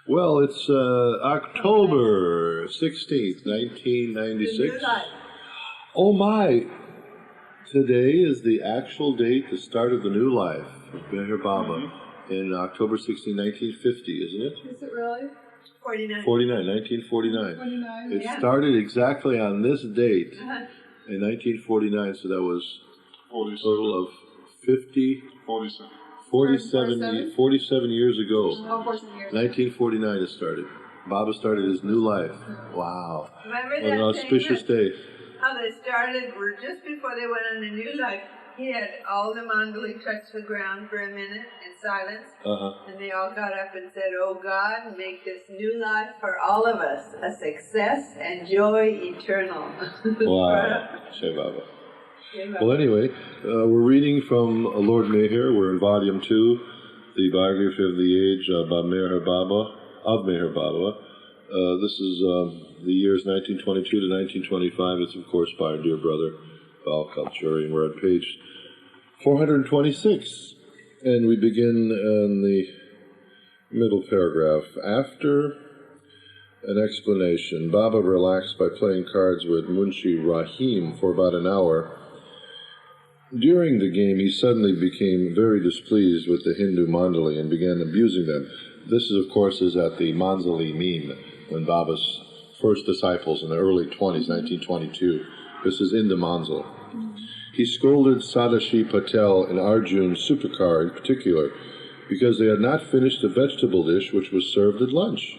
Well, it's October 16th, 1996. Oh my! Today is the actual date, the start of the new life of Meher Baba in October 16, 1950, isn't it? Is it really? 49. 1949. 49. It started exactly on this date in 1949, so that was a total of 47 years ago. Oh, 47 years. 1949 it started. Baba started his new life. Wow. Remember What an auspicious day. How they started, were just before they went on the new life, he had all the mandali touch the ground for a minute in silence, and they all got up and said, "Oh God, make this new life for all of us a success and joy eternal." Wow. Shai Baba. Well, anyway, we're reading from Lord Meher. We're in Volume 2, the biography of the age of Meher Baba. This is the years 1922 to 1925. It's, of course, by our dear brother, Chowdhari, and we're at page 426. And we begin in the middle paragraph. After an explanation, Baba relaxed by playing cards with Munshi Rahim for about an hour. During the game, he suddenly became very displeased with the Hindu mandali and began abusing them. This, is, of course, is at the Mandali meme, when Baba's first disciples in the early 20s, 1922. This is in the Mandal. He scolded Sadashiv, Patel, and Arjun Supekar in particular, because they had not finished the vegetable dish which was served at lunch.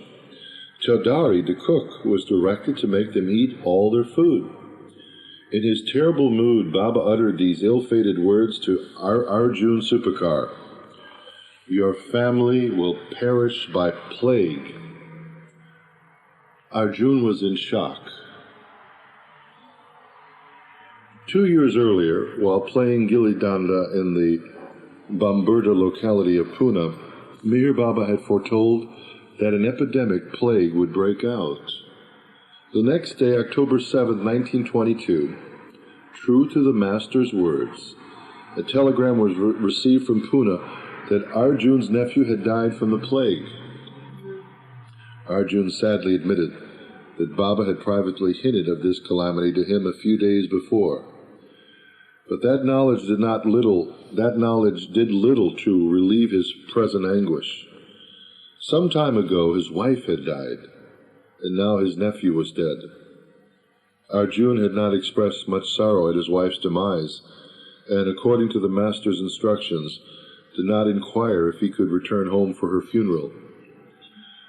Chowdhari, the cook, was directed to make them eat all their food. In his terrible mood, Baba uttered these ill-fated words to Arjun Supekar: "Your family will perish by plague." Arjun was in shock. 2 years earlier, while playing Gilli Danda in the Bamburda locality of Pune, Meher Baba had foretold that an epidemic plague would break out. The next day, October 7, 1922, true to the Master's words, a telegram was received from Pune that Arjun's nephew had died from the plague. Arjun sadly admitted that Baba had privately hinted of this calamity to him a few days before. But that knowledge did little to relieve his present anguish. Some time ago his wife had died, and now his nephew was dead. Arjun had not expressed much sorrow at his wife's demise, and according to the Master's instructions, did not inquire if he could return home for her funeral.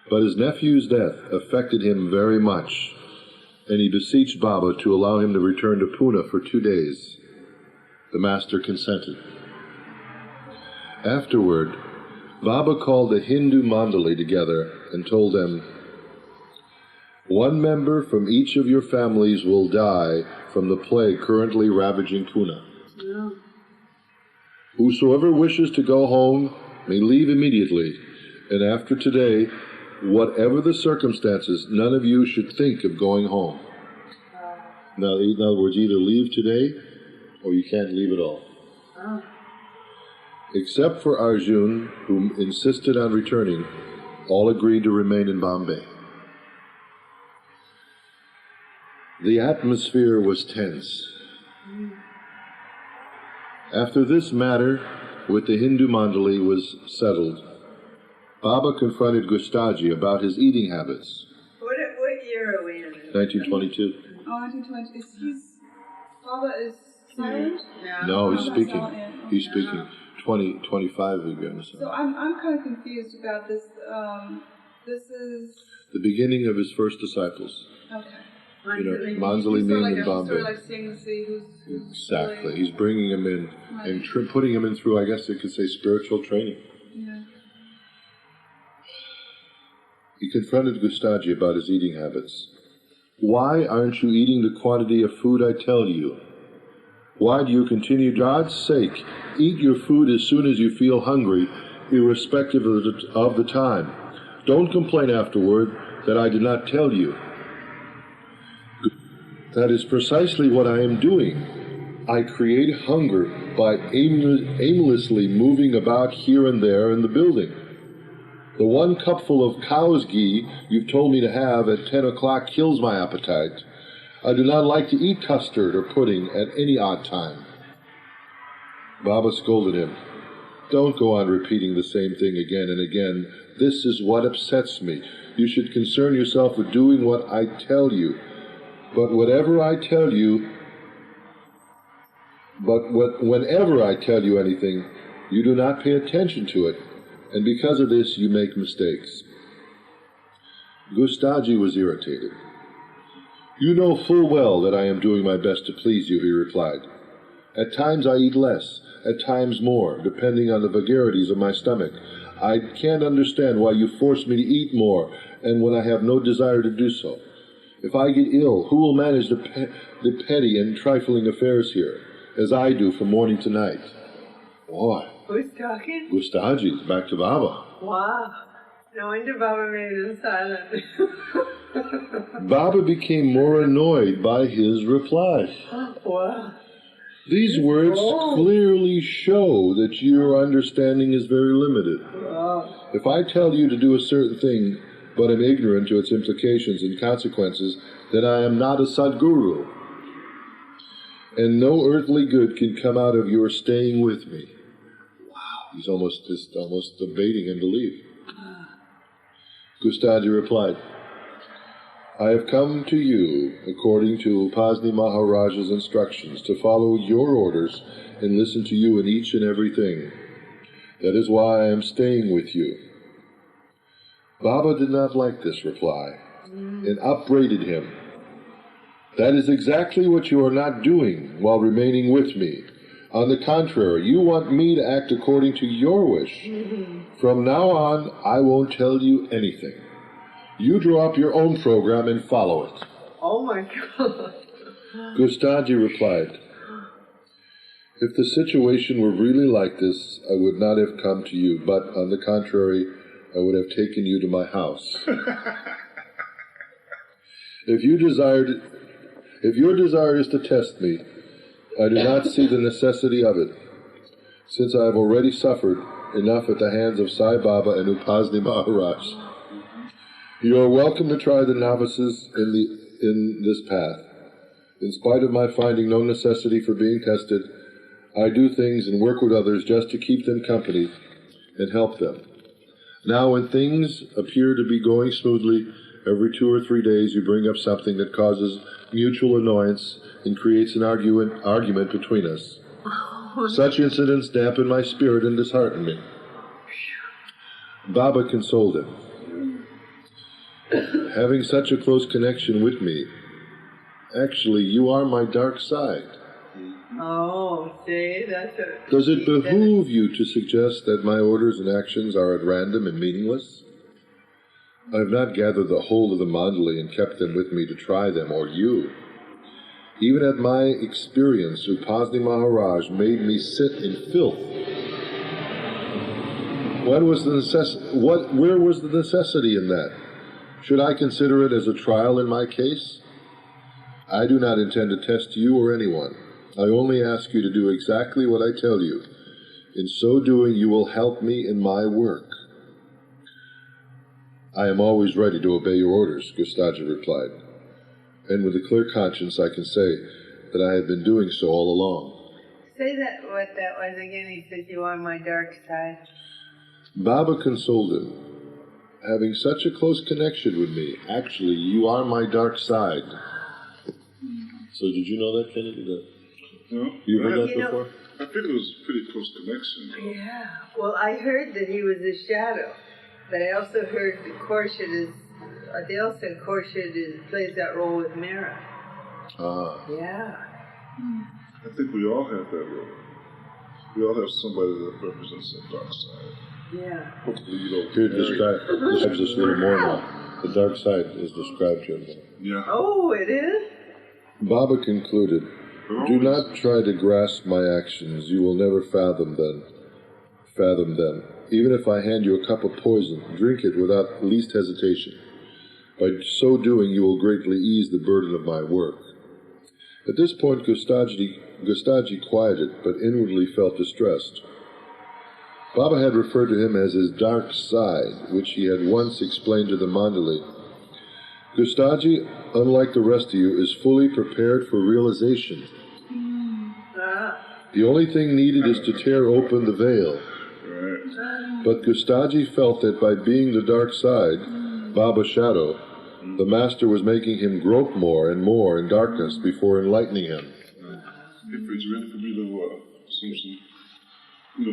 But his nephew's death affected him very much, and he beseeched Baba to allow him to return to Pune for 2 days. The Master consented. Afterward, Baba called the Hindu mandali together and told them, "One member from each of your families will die from the plague currently ravaging Pune. Whosoever wishes to go home may leave immediately, and after today, whatever the circumstances, none of you should think of going home." Now, in other words, either leave today, or you can't leave at all. Except for Arjun, who insisted on returning, all agreed to remain in Bombay. The atmosphere was tense. After this matter with the Hindu mandali was settled, Baba confronted Gustaji about his eating habits. What year are we in? 1922. Oh, 1920. Baba is silent? No, he's speaking. He's speaking. 25 again. So I'm kind of confused about this. This is the beginning of his first disciples. Okay. Mandali mean in Bombay. Sort of like seeing to see who's exactly. Really... He's bringing him in and putting him in through, I guess you could say, spiritual training. Yeah. He confronted Gustaji about his eating habits. "Why aren't you eating the quantity of food I tell you? Why do you continue? God's sake, eat your food as soon as you feel hungry, irrespective of the time. Don't complain afterward that I did not tell you." "That is precisely what I am doing. I create hunger by aimlessly moving about here and there in the building. The one cupful of cow's ghee you've told me to have at 10 o'clock kills my appetite. I do not like to eat custard or pudding at any odd time. Baba scolded him. Don't go on repeating the same thing again and again. This is what upsets me. You should concern yourself with doing what I tell you. Whenever I tell you anything, you do not pay attention to it, and because of this you make mistakes. Gustaji was irritated. You know full well that I am doing my best to please you, he replied. At times I eat less, at times more, depending on the vagaries of my stomach. I can't understand why you force me to eat more, and when I have no desire to do so. If I get ill, who will manage the petty and trifling affairs here, as I do from morning to night? Boy. Who's talking? Gustaji, back to Baba. Wow. No wonder Baba made him silent. Baba became more annoyed by his reply. Wow. These words clearly show that your understanding is very limited. Wow. If I tell you to do a certain thing, but am ignorant to its implications and consequences, then I am not a Sadguru. And no earthly good can come out of your staying with me. Wow, he's almost debating him to leave. Gustaji replied, I have come to you, according to Upasni Maharaja's instructions, to follow your orders and listen to you in each and everything. That is why I am staying with you. Baba did not like this reply and upbraided him. That is exactly what you are not doing while remaining with me. On the contrary, you want me to act according to your wish. From now on, I won't tell you anything. You draw up your own program and follow it. Oh my God. Gustaji replied, if the situation were really like this, I would not have come to you, but on the contrary, I would have taken you to my house. If your desire is to test me, I do not see the necessity of it, since I have already suffered enough at the hands of Sai Baba and Upasni Maharaj. You are welcome to try the novices in this path. In spite of my finding no necessity for being tested, I do things and work with others just to keep them company and help them. Now, when things appear to be going smoothly, every 2 or 3 days you bring up something that causes mutual annoyance and creates an argument between us. Such incidents dampen my spirit and dishearten me. Baba consoled him. Having such a close connection with me, actually, you are my dark side. Oh, see, that's a... Does it behoove you to suggest that my orders and actions are at random and meaningless? I have not gathered the whole of the mandali and kept them with me to try them, or you. Even at my experience, Upasni Maharaj made me sit in filth. Where was the necessity in that? Should I consider it as a trial in my case? I do not intend to test you or anyone. I only ask you to do exactly what I tell you. In so doing, you will help me in my work. I am always ready to obey your orders, Gustaji replied. And with a clear conscience, I can say that I have been doing so all along. Say that, what that was again. He said, you are my dark side. Baba consoled him. Having such a close connection with me, actually, you are my dark side. So did you know that, Kennedy? No. You heard that before? I think it was a pretty close connection. Yeah. Well, I heard that he was a shadow, but I also heard that Khorshid plays that role with Mira. Ah. Yeah. I think we all have that role. We all have somebody that represents that dark side. Yeah. Hopefully you don't. Here, describes this a little more now. The dark side is described here. Yeah. Oh, it is? Baba concluded, do not try to grasp my actions. You will never fathom them. Even if I hand you a cup of poison, drink it without least hesitation. By so doing, you will greatly ease the burden of my work. At this point, Gustaji quieted, but inwardly felt distressed. Baba had referred to him as his dark side, which he had once explained to the mandali. Gustaji, unlike the rest of you, is fully prepared for realization. The only thing needed is to tear open the veil. But Gustaji felt that by being the dark side, Baba's shadow, the master was making him grope more and more in darkness before enlightening him. If it's ready for me to,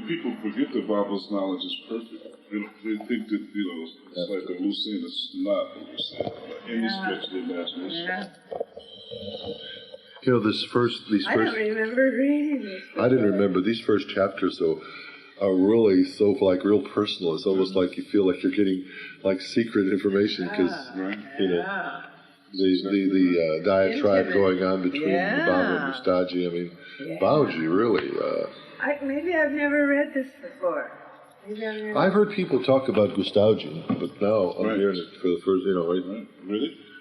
people forget that Baba's knowledge is perfect. They think that, it's like a loose end. It's not a loose end. Any stretch of the imagination. I don't remember reading this. I didn't remember. These first chapters, though, are really so, real personal. It's almost like you feel like you're getting, secret information, because, the diatribe going on between Baba and Gustaji. I mean, Babaji, really. Maybe I've never read this before. I've heard people talk about Gustaji, but now I'm hearing it for the first,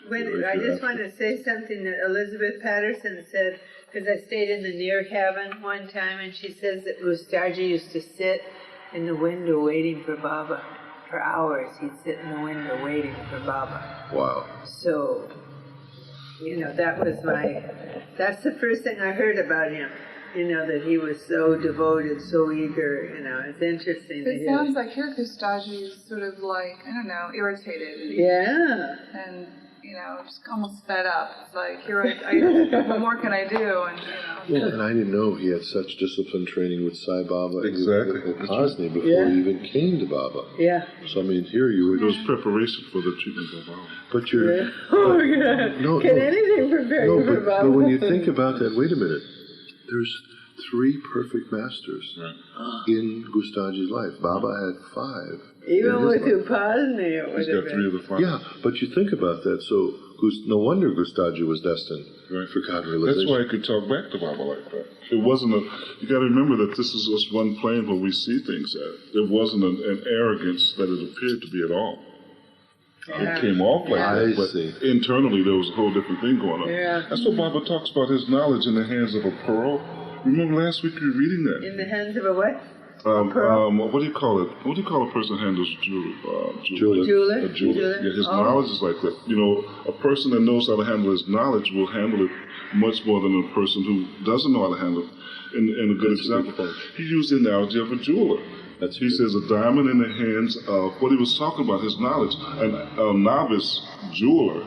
Really? I just want to say something that Elizabeth Patterson said, because I stayed in the near cabin one time, and she says that Gustaji used to sit in the window waiting for Baba. For hours, he'd sit in the window waiting for Baba. Wow. So, that's the first thing I heard about him. That he was so devoted, so eager, it's interesting to It hear. sounds like here Gustaji is sort of irritated. And, just almost fed up. It's like, what more can I do? And I didn't know he had such discipline training with Sai Baba. Exactly. At Cosney before he even came to Baba. Yeah. So, here you were... It was preparation for the treatment of Baba. But you're... Yeah. Oh, God. Can anything prepare you for Baba? But when you think about that, wait a minute. There's 3 perfect masters in Gustaji's life. Baba had 5. Even with Upasni, it would He's have got 3 of been. the 5. Yeah, but you think about that. So no wonder Gustaji was destined for God realization. That's why I could talk back to Baba like that. It wasn't you got to remember that this is just one plane where we see things at. There wasn't an arrogance that it appeared to be at all. It came off like that, but internally there was a whole different thing going on. Yeah. That's what Baba talks about, his knowledge in the hands of a pearl. Remember last week you were reading that? In the hands of a what? What do you call it? What do you call a person who handles jewelry? Jeweler. A jeweler. Yeah, his knowledge is like that. A person that knows how to handle his knowledge will handle it much more than a person who doesn't know how to handle it. And a good example, he used the analogy of a jeweler. He says a diamond in the hands of, what he was talking about, his knowledge. And a novice jeweler,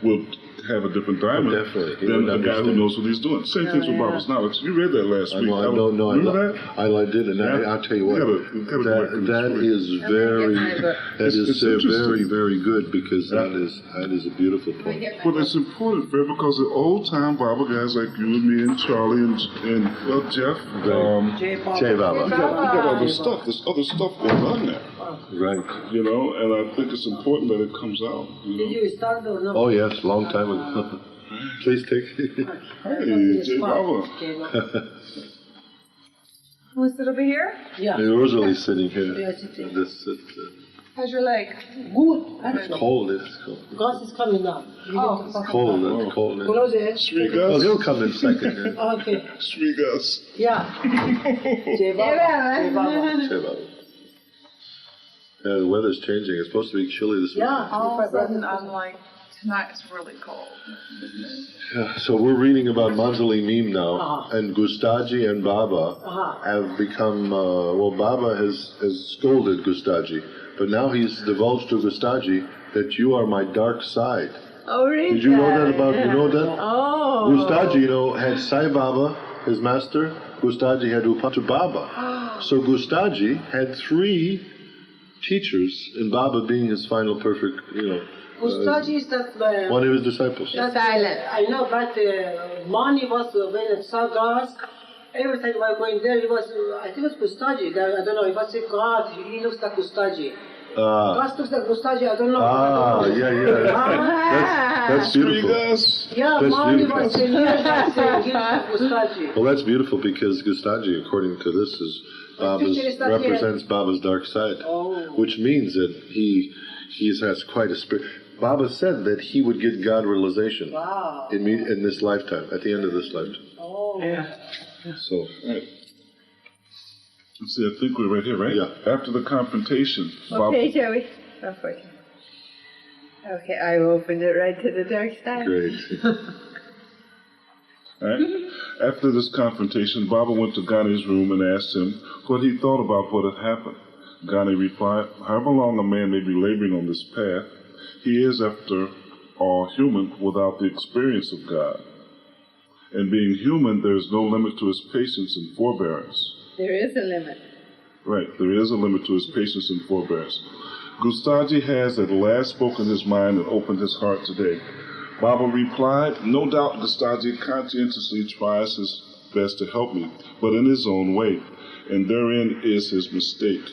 will have a different diamond than a guy who knows what he's doing. Same things with Baba's knowledge. You read that last week. I did, and I'll tell you what, that is very, very good, because that is a beautiful point. Well, it's important, Fred, because the old time Baba guys like you and me and Charlie and Jeff, Jay Baba. We got other stuff. There's other stuff going on there. Right. And I think it's important that it comes out. Did you start or not? Oh yes, long time ago. Please take it. Hey, Jay Baba. Want to sit over here? Yeah. Rosalie's sitting here. How's your leg? Good. It's cold. It's cold. Gas is coming now. It's cold. It's cold. Close it. Oh, he'll come in a second. Okay. Srigas. Yeah. Jai Baba. The weather's changing. It's supposed to be chilly this week. Yeah. All of a sudden, I'm like, tonight it's really cold. Yeah, so we're reading about Mandali Meme now, and Gustaji and Baba have become, Baba has scolded Gustaji, but now he's divulged to Gustaji that you are my dark side. Oh, really? Did you know that about, you know that? Oh. Gustaji, had Sai Baba, his master. Gustaji had Upatu Baba. So Gustaji had 3 teachers, and Baba being his final perfect, Gustaji is that one of his disciples. Silent. I know, but Mani was when it saw God. Every time I was going there, he was, I think it was Gustaji. I don't know, if I say God, he looks like Gustaji. God looks like Gustaji, I don't know. Yeah. That's beautiful. Yeah, that's Mani beautiful. was saying, he looks like Gustaji. Well, that's beautiful, because Gustaji, according to this, is represents Baba's dark side, which means that he has quite a spirit. Baba said that he would get God realization in this lifetime, at the end of this lifetime. Oh. Yeah. So, See, I think we're right here, right? Yeah. After the confrontation. Okay, Joey. Go for it. Okay, I opened it right to the dark side. Great. Right? After this confrontation, Baba went to Ghani's room and asked him what he thought about what had happened. Ghani replied, however long a man may be laboring on this path, he is, after all, human without the experience of God. And being human, there is no limit to his patience and forbearance. There is a limit. Right, there is a limit to his patience and forbearance. Gustaji has at last spoken his mind and opened his heart today. Baba replied, no doubt Gustaji conscientiously tries his best to help me, but in his own way, and therein is his mistake.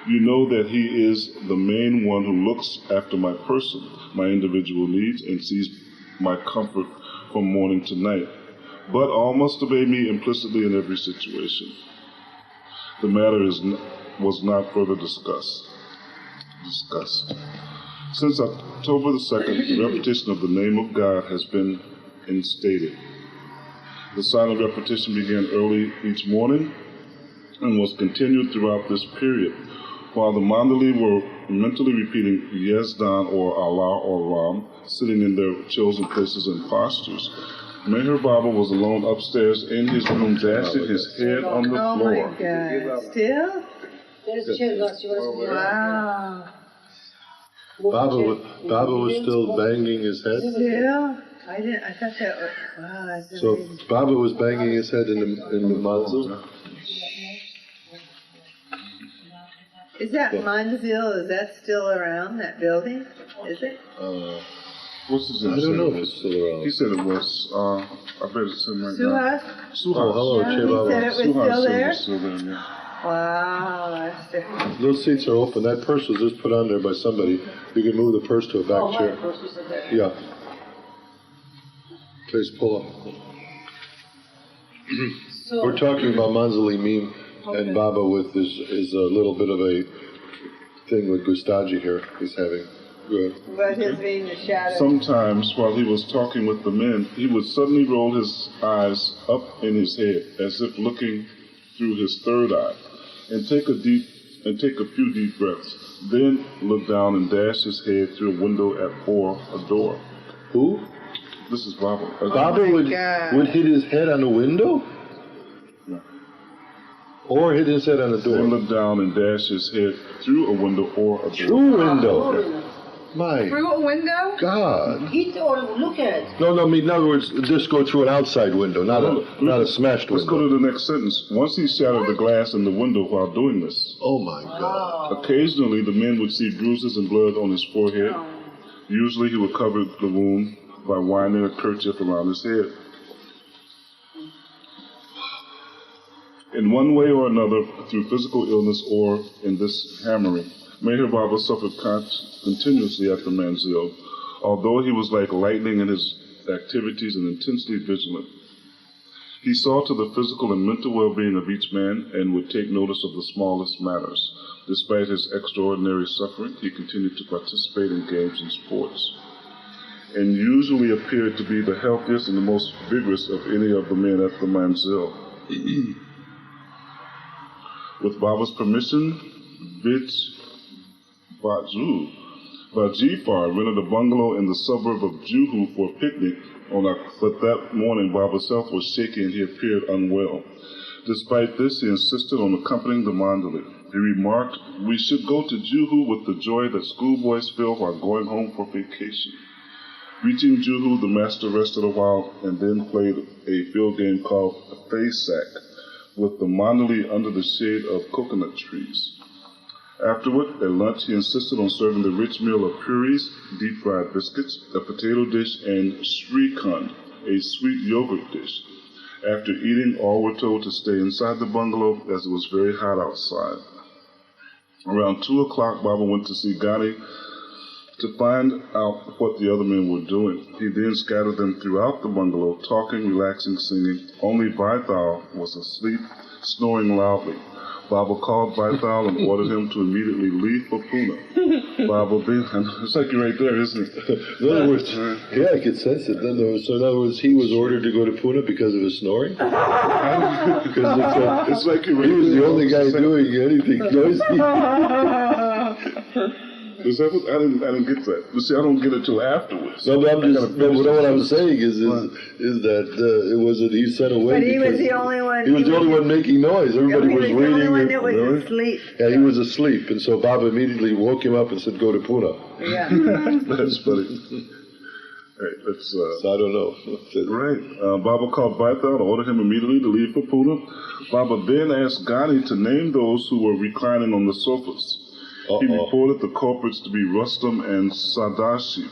You know that he is the main one who looks after my person, my individual needs, and sees my comfort from morning to night. But all must obey me implicitly in every situation. The matter was not further discussed. Since October the 2nd, the repetition of the name of God has been instated. The silent repetition began early each morning and was continued throughout this period, while the mandali were mentally repeating Yazdan or Allah or Ram, sitting in their chosen places and postures. Meher Baba was alone upstairs in his room, dashing his head on the floor. Oh my God! Still? Wow. Baba was still banging his head. Still? I thought that was, wow, that's So amazing. Baba was banging his head in the manzil. Is that Manzil, is that still around, that building? Is it? What's his I name? don't know if it's still around. He said it was. I bet it's him right now. Suhas? Oh, hello, Yeah, Che he Baba. said it was Suhas still said it there? was still there, yeah. Wow, that's different. Those seats are open. That purse was just put on there by somebody. You can move the purse to a back chair. Yeah. Please pull up. We're talking about Manzali Meme and Baba with his little bit of a thing with Gustaji here he's having. Good. But his being the shadow. Sometimes, while he was talking with the men, he would suddenly roll his eyes up in his head, as if looking through his third eye, and take a few deep breaths. Then look down and dash his head through a window or a door. Who? This is Baba. Baba would hit his head on a window? Yeah. Or hit his head on a door? Then look down and dash his head through a window or a door. Through a window? Yeah. My Through a window? God. Hit or look at. No, I mean, in other words, just go through an outside window, not a smashed Let's window. go to the next sentence. Once he shattered the glass in the window while doing this. Oh, my God. Occasionally, the men would see bruises and blood on his forehead. Usually, he would cover the wound by winding a kerchief around his head. In one way or another, through physical illness or in this hammering, Meher Baba suffered continuously at the manzil, although he was like lightning in his activities and intensely vigilant. He saw to the physical and mental well-being of each man and would take notice of the smallest matters. Despite his extraordinary suffering, he continued to participate in games and sports, and usually appeared to be the healthiest and the most vigorous of any of the men at the manzil. With Baba's permission, Vajifar rented a bungalow in the suburb of Juhu for a picnic, but that morning Baba's health was shaky and he appeared unwell. Despite this, he insisted on accompanying the mandali. He remarked, "We should go to Juhu with the joy that schoolboys feel while going home for vacation." Reaching Juhu, the master rested a while and then played a field game called Fasak with the mandali under the shade of coconut trees. Afterward, at lunch, he insisted on serving the rich meal of puris, deep-fried biscuits, a potato dish, and srikhand, a sweet yogurt dish. After eating, all were told to stay inside the bungalow as it was very hot outside. Around 2 o'clock, Baba went to see Ghani to find out what the other men were doing. He then scattered them throughout the bungalow, talking, relaxing, singing. Only Vaithal was asleep, snoring loudly. Baba called Patel and ordered him to immediately leave for Pune. Baba being, it's like you're right there, isn't it? In other words, yeah, I could sense it. So in other words, he was ordered to go to Pune because of his snoring? Because it's like you're right he was there. the only guy doing anything noisy. Is that what, I didn't get that. But see, I don't get it till afterwards. No, but what I'm saying is that it wasn't, he sent away. But he was the only one. He was the only one making noise. Everybody was reading. He was the only one that was asleep. Yeah, he was asleep, and so Baba immediately woke him up and said, "Go to Pune." Yeah. That's funny. Right, let's, So I don't know. Right. Baba called Patel and ordered him immediately to leave for Pune. Baba then asked Ghani to name those who were reclining on the sofas. He reported the culprits to be Rustam and Sadashiv.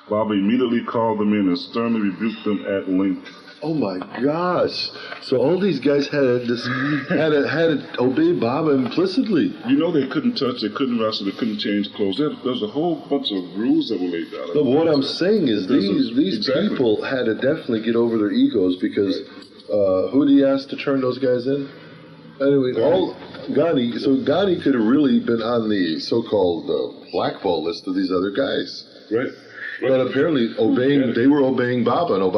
Baba immediately called them in and sternly rebuked them at length. Oh my gosh! So all these guys had to obey Baba implicitly. You know, they couldn't touch, they couldn't wrestle, they couldn't change clothes. There's a whole bunch of rules that were laid down. No, but what I'm saying is these people had to definitely get over their egos because who did he ask to turn those guys in? Anyway, Ghani. So Ghani could have really been on the so-called blackball list of these other guys. Right. But apparently, they were obeying Baba, and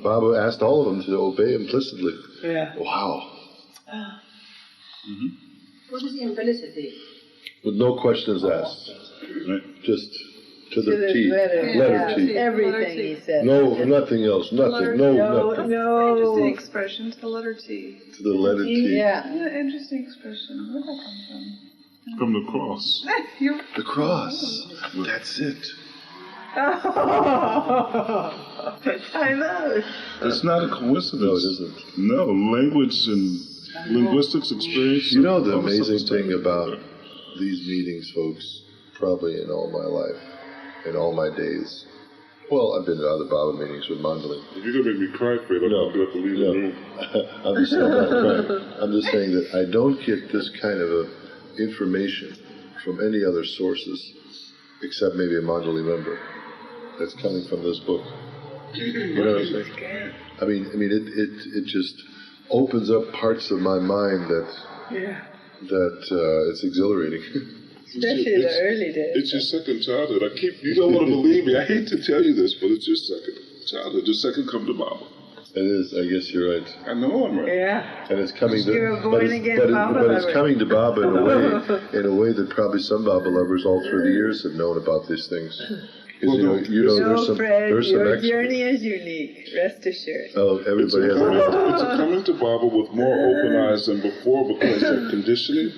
Baba asked all of them to obey implicitly. Yeah. Wow. What is implicity? With no questions asked. Right. Just to the T. Letter T. Everything he said. No, nothing else. Nothing. No. Interesting expression to the letter T. To the letter T. Yeah. Interesting expression. Where'd that come from? From the cross. The cross. That's it. Time out. It's not a coincidence. No, it isn't. No, language and linguistics experience. You know the amazing thing about these meetings, folks, probably in all my life, in all my days. Well, I've been to other Baba meetings with mandali. If you're going to make me cry, Fred, I'm going to have to leave the room. I'm just saying that I don't get this kind of information from any other sources except maybe a mandali member that's coming from this book. You know what I'm saying? I mean, it just opens up parts of my mind that it's exhilarating. Especially the early days. It's your second childhood. You don't want to believe me. I hate to tell you this, but it's your second childhood. Your second come to Baba. It is. I guess you're right. I know I'm right. Yeah. And it's coming to, You're a born-again Baba but it's lover. coming to Baba in a way that probably some Baba lovers all through the years have known about these things. Because No, Fred, there's some your journey is unique. Rest assured. Oh, everybody has It's a coming to Baba with more open eyes than before because of conditioning.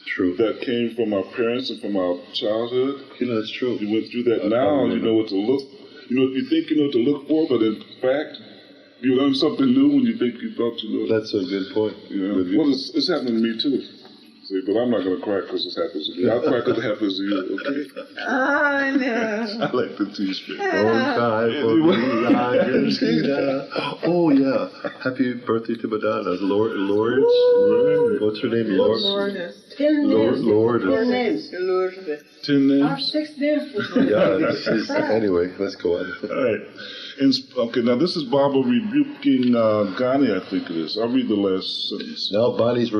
True. That came from our parents and from our childhood. You know, that's true. You went through that now, you know what to look. You think you know what to look for, but in fact, you learn something new when you think you thought you knew. That's a good point. Well, it's happening to me too. See, but I'm not going to cry because it happens to me. I'll cry because it happens to you, okay? Oh, no. I like the T-shirt. Don't cry for me, Argentina. Oh, yeah. Happy birthday to Madonna. Lord. What's her name? Lourdes. 10 names. Lord. 10 names. Lourdes. 10 I have names? 6 names. Anyway, let's go on. All right. Okay, now this is Baba rebuking Ghani, I think it is. I'll read the last sentence. Now Baba's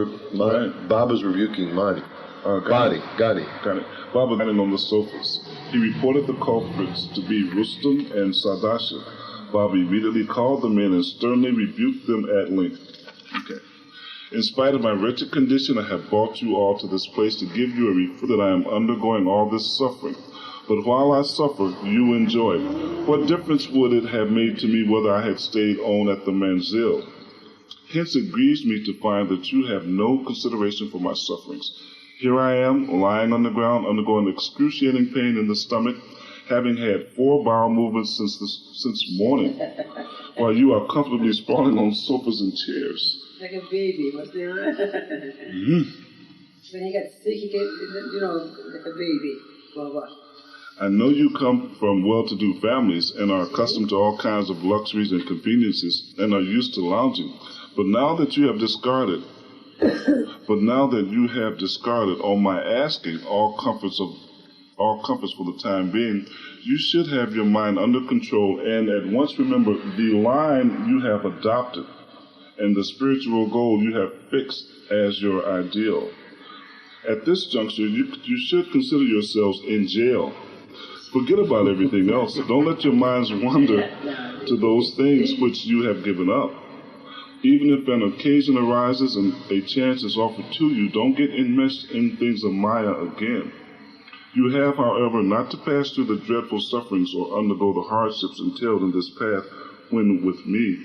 rebuking Ghani. Ghani. Baba standing on the sofas. He reported the culprits to be Rustam and Sadashiv. Baba immediately called them in and sternly rebuked them at length. Okay. In spite of my wretched condition, I have brought you all to this place to give you a reproof that I am undergoing all this suffering. But while I suffer, you enjoy. What difference would it have made to me whether I had stayed on at the manzil? Hence it grieves me to find that you have no consideration for my sufferings. Here I am, lying on the ground, undergoing excruciating pain in the stomach, having had 4 bowel movements since morning, while you are comfortably sprawling on sofas and chairs. Like a baby, was there? When he got sick, he get, like a baby. Baba. I know you come from well-to-do families and are accustomed to all kinds of luxuries and conveniences and are used to lounging. But now that you have discarded, on my asking all comforts for the time being, you should have your mind under control and at once remember the line you have adopted. and the spiritual goal you have fixed as your ideal. At this juncture, you should consider yourselves in jail. Forget about everything else. Don't let your minds wander to those things which you have given up. Even if an occasion arises and a chance is offered to you, don't get enmeshed in things of Maya again. You have, however, not to pass through the dreadful sufferings or undergo the hardships entailed in this path when with me.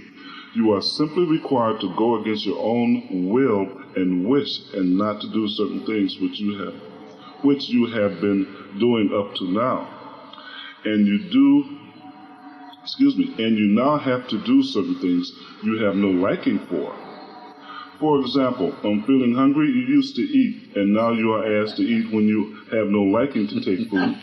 You are simply required to go against your own will and wish and not to do certain things which you have been doing up to now. And you now have to do certain things you have no liking for. For example, on feeling hungry, you used to eat, and now you are asked to eat when you have no liking to take food,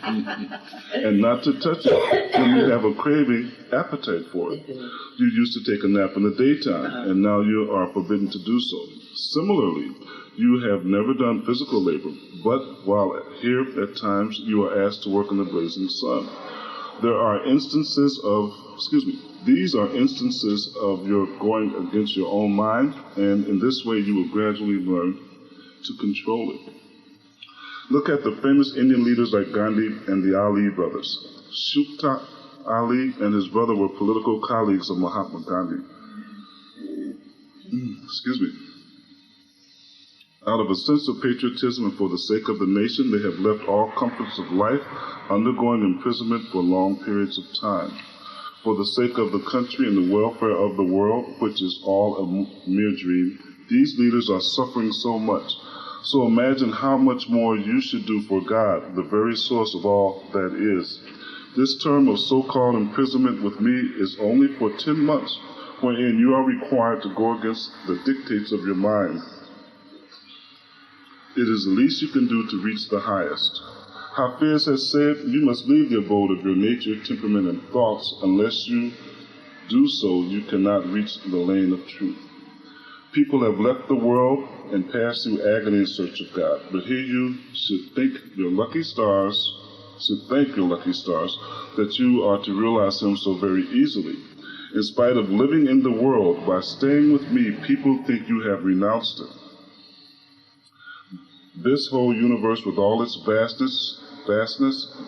and not to touch it when you have a craving appetite for it. You used to take a nap in the daytime, and now you are forbidden to do so. Similarly, you have never done physical labor, but while here at times you are asked to work in the blazing sun. These are instances of your going against your own mind, and in this way you will gradually learn to control it. Look at the famous Indian leaders like Gandhi and the Ali brothers. Shukta Ali and his brother were political colleagues of Mahatma Gandhi. Out of a sense of patriotism and for the sake of the nation, they have left all comforts of life, undergoing imprisonment for long periods of time. For the sake of the country and the welfare of the world, which is all a mere dream, these leaders are suffering so much. So imagine how much more you should do for God, the very source of all that is. This term of so-called imprisonment with me is only for 10 months, wherein you are required to go against the dictates of your mind. It is the least you can do to reach the highest. Hafiz has said, you must leave the abode of your nature, temperament, and thoughts. Unless you do so, you cannot reach the lane of truth. People have left the world and passed through agony in search of God. But here you should thank your lucky stars that you are to realize Him so very easily. In spite of living in the world, by staying with me, people think you have renounced it. This whole universe with all its vastness,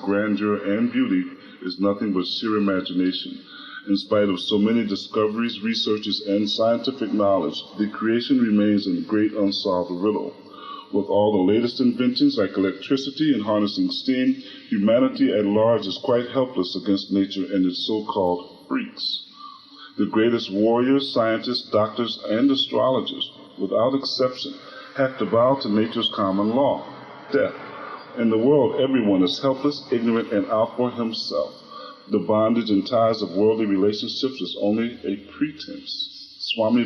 grandeur, and beauty is nothing but sheer imagination. In spite of so many discoveries, researches, and scientific knowledge, the creation remains a great unsolved riddle. With all the latest inventions like electricity and harnessing steam, humanity at large is quite helpless against nature and its so-called freaks. The greatest warriors, scientists, doctors, and astrologers, without exception, have to bow to nature's common law, death. In the world, everyone is helpless, ignorant, and out for himself. The bondage and ties of worldly relationships is only a pretense. Swami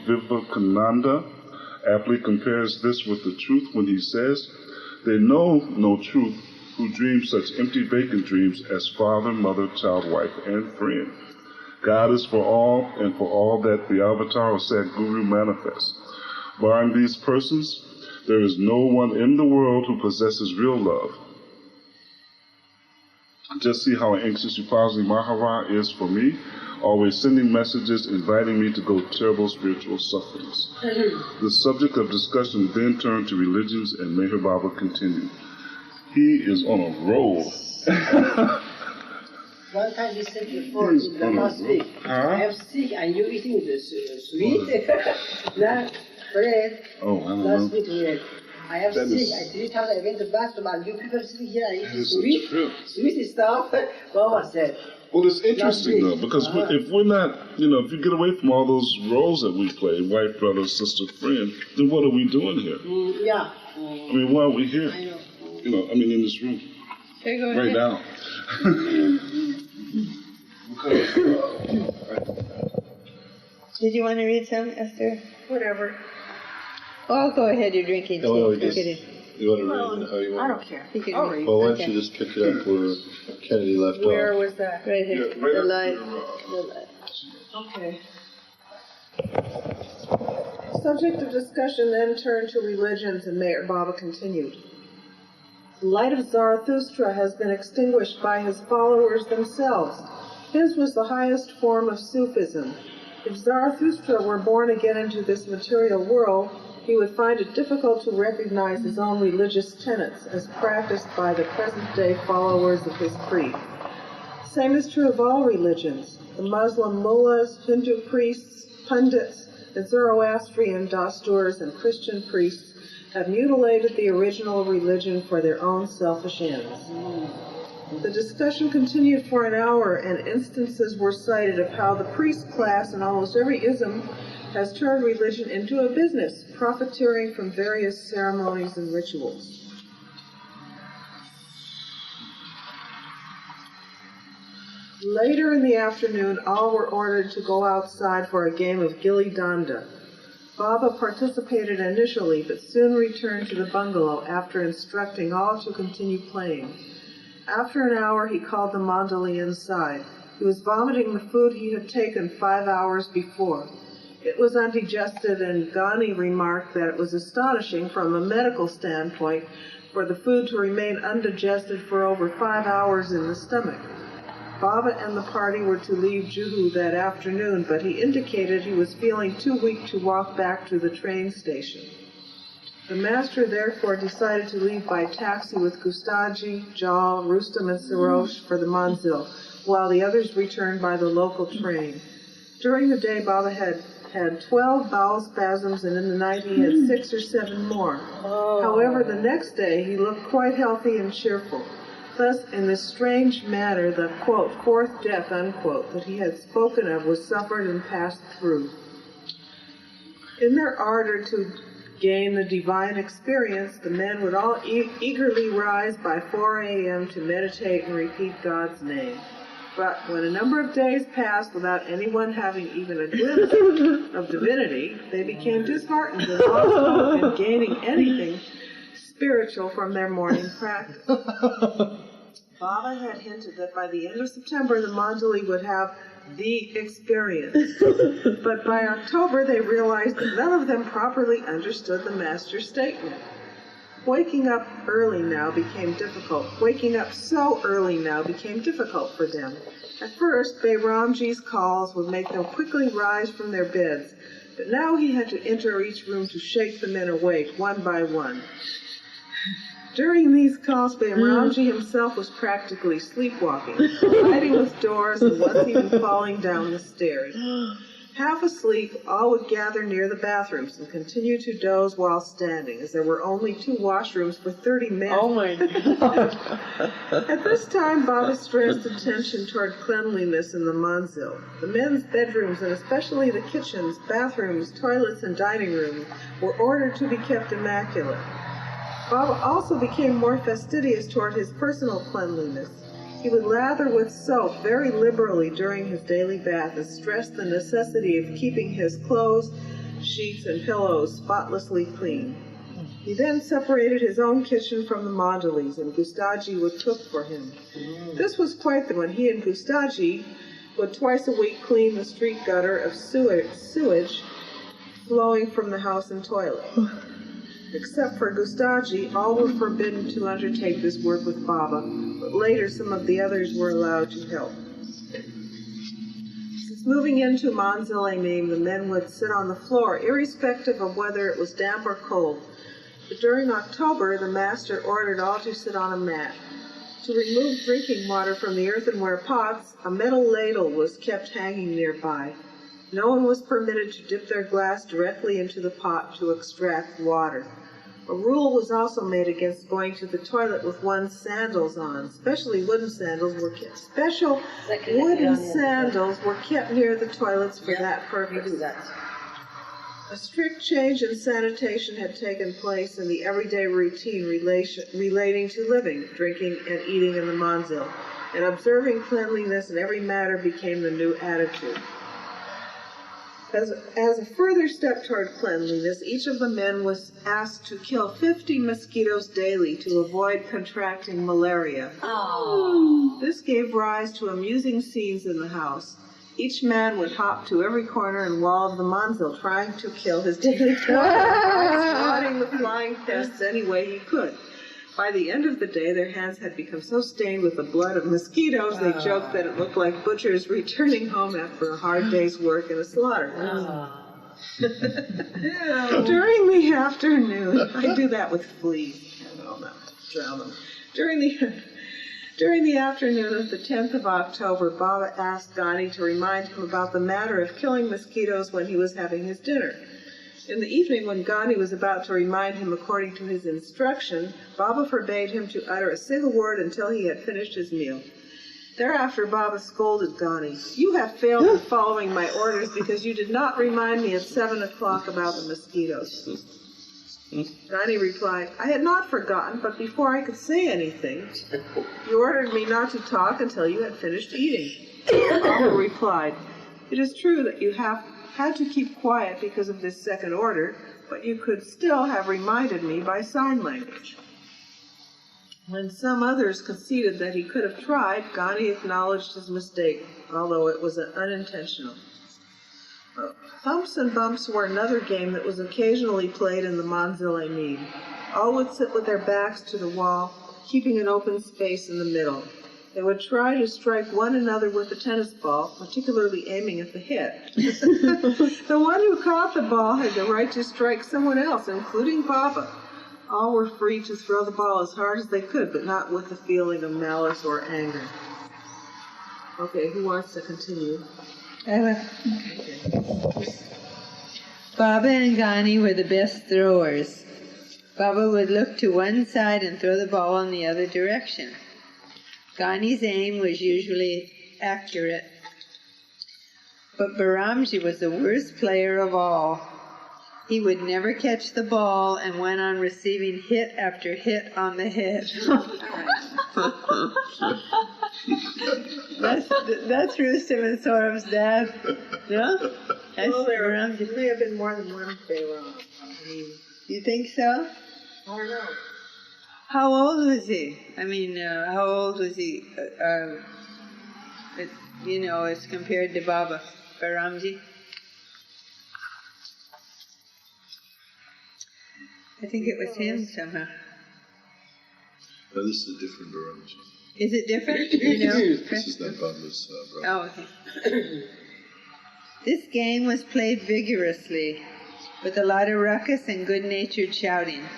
Vivekananda aptly compares this with the truth when he says, they know no truth who dream such empty vacant dreams as father, mother, child, wife, and friend. God is for all, and for all that the avatar of Sadguru manifests. Barring these persons, there is no one in the world who possesses real love. Just see how anxious Upasani Mahara is for me, always sending messages inviting me to go terrible spiritual sufferings. The subject of discussion then turned to religions, and Meher Baba continued. He is on a roll. One time you said before, in the last week, I am sick and you eating this sweet bread. Oh, I don't last know. week bread. I am sick. I 3 times I went to the bathroom and you people sitting here and eating sweet stuff. Mama said. Well, it's interesting though, because if we're not, if you get away from all those roles that we play, wife, brother, sister, friend, then what are we doing here? I mean, why are we here? I In know. this room. Okay, go Right ahead. now. Did you want to read some, Esther? Whatever. Oh, go ahead. You're drinking tea. No, Take it in. You want to read it how you I want? don't care. You can I'll read. read. Well, why don't Okay. you just pick it up where Kennedy left Where off? was that? Right here. Yeah, right The after light. Okay. Subject of discussion then turned to religions, and Meher Baba continued. The light of Zarathustra has been extinguished by his followers themselves. His was the highest form of Sufism. If Zarathustra were born again into this material world, he would find it difficult to recognize his own religious tenets as practiced by the present-day followers of his creed. Same is true of all religions. The Muslim mullahs, Hindu priests, pundits, and Zoroastrian dasturs and Christian priests have mutilated the original religion for their own selfish ends. The discussion continued for an hour, and instances were cited of how the priest class in almost every ism has turned religion into a business, profiteering from various ceremonies and rituals. Later in the afternoon, all were ordered to go outside for a game of gilli danda. Baba participated initially, but soon returned to the bungalow after instructing all to continue playing. After an hour, he called the mandali inside. He was vomiting the food he had taken 5 hours before. It was undigested, and Ghani remarked that it was astonishing from a medical standpoint for the food to remain undigested for over 5 hours in the stomach. Baba and the party were to leave Juhu that afternoon, but he indicated he was feeling too weak to walk back to the train station. The master therefore decided to leave by taxi with Gustaji, Jal, Rustam, and Sarosh for the Manzil, while the others returned by the local train. During the day, Baba had 12 bowel spasms, and in the night he had 6 or 7 more. However, the next day he looked quite healthy and cheerful. Thus, in this strange manner, the, quote, fourth death, unquote, that he had spoken of was suffered and passed through. In their ardor to gain the divine experience, the men would all eagerly rise by 4 a.m. to meditate and repeat God's name. But when a number of days passed without anyone having even a glimpse of divinity, they became disheartened and lost hope in gaining anything spiritual from their morning practice. Baba had hinted that by the end of September the mandali would have the experience. But by October they realized that none of them properly understood the master's statement. Waking up early now became difficult. Waking up so early now became difficult for them. At first, Bayramji's calls would make them quickly rise from their beds, but now he had to enter each room to shake the men awake, one by one. During these calls, Bayramji himself was practically sleepwalking, hiding with doors and once even falling down the stairs. Half asleep, all would gather near the bathrooms and continue to doze while standing, as there were only 2 washrooms for 30 men. Oh my God. At this time, Baba stressed attention toward cleanliness in the manzil. The men's bedrooms, and especially the kitchens, bathrooms, toilets, and dining rooms, were ordered to be kept immaculate. Baba also became more fastidious toward his personal cleanliness. He would lather with soap very liberally during his daily bath and stressed the necessity of keeping his clothes, sheets, and pillows spotlessly clean. He then separated his own kitchen from the mandali's, and Gustaji would cook for him. This was quite the when he and Gustaji would twice a week clean the street gutter of sewage flowing from the house and toilet. Except for Gustaji, all were forbidden to undertake this work with Baba, but later some of the others were allowed to help. Since moving into Manzil Aimim, the men would sit on the floor, irrespective of whether it was damp or cold. But during October, the master ordered all to sit on a mat. To remove drinking water from the earthenware pots, a metal ladle was kept hanging nearby. No one was permitted to dip their glass directly into the pot to extract water. A rule was also made against going to the toilet with one's sandals on. Special wooden sandals were kept near the toilets for that purpose. A strict change in sanitation had taken place in the everyday routine relating to living, drinking, and eating in the manzil, and observing cleanliness in every matter became the new attitude. As a further step toward cleanliness, each of the men was asked to kill 50 mosquitoes daily to avoid contracting malaria. Oh. This gave rise to amusing scenes in the house. Each man would hop to every corner and wall of the manzil, trying to kill his daily swatting the flying pests any way he could. By the end of the day, their hands had become so stained with the blood of mosquitoes, they joked that it looked like butchers returning home after a hard day's work in a slaughterhouse. During the afternoon, I do that with fleas. No, not drown them. During the afternoon of the 10th of October, Baba asked Ghani to remind him about the matter of killing mosquitoes when he was having his dinner. In the evening, when Ghani was about to remind him according to his instruction, Baba forbade him to utter a single word until he had finished his meal. Thereafter, Baba scolded Ghani. "You have failed in following my orders because you did not remind me at 7 o'clock about the mosquitoes." Ghani replied, "I had not forgotten, but before I could say anything, you ordered me not to talk until you had finished eating." Baba replied, "It is true that you have had to keep quiet because of this second order, but you could still have reminded me by sign language." When some others conceded that he could have tried, Ghani acknowledged his mistake, although it was unintentional. Thumps and bumps were another game that was occasionally played in the Manzili mead. All would sit with their backs to the wall, keeping an open space in the middle. They would try to strike one another with a tennis ball, particularly aiming at the hit. The one who caught the ball had the right to strike someone else, including Baba. All were free to throw the ball as hard as they could, but not with a feeling of malice or anger. Okay, who wants to continue? Baba and Ghani were the best throwers. Baba would look to one side and throw the ball in the other direction. Ghani's aim was usually accurate, but Baramji was the worst player of all. He would never catch the ball and went on receiving hit after hit on the head. That's Rustam and Saurav's dad. Yeah? Well, there may have been more than one Pharaoh. You think so? I don't know. How old was he? How old was he, as compared to Baba, Baramji? I think it was him somehow. No, this is a different Baramji. Is it different? This is not Baba's brother. Oh, okay. This game was played vigorously, with a lot of ruckus and good-natured shouting.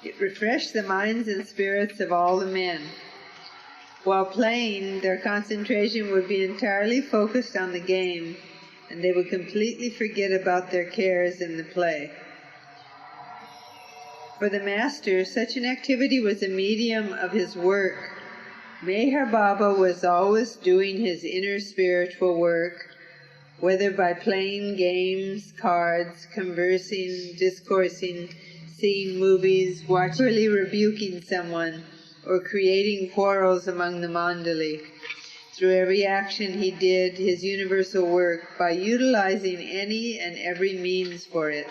It refreshed the minds and spirits of all the men. While playing, their concentration would be entirely focused on the game, and they would completely forget about their cares in the play. For the master, such an activity was a medium of his work. Meher Baba was always doing his inner spiritual work, whether by playing games, cards, conversing, discoursing, seeing movies, really rebuking someone, or creating quarrels among the mandali. Through every action he did his universal work by utilizing any and every means for it.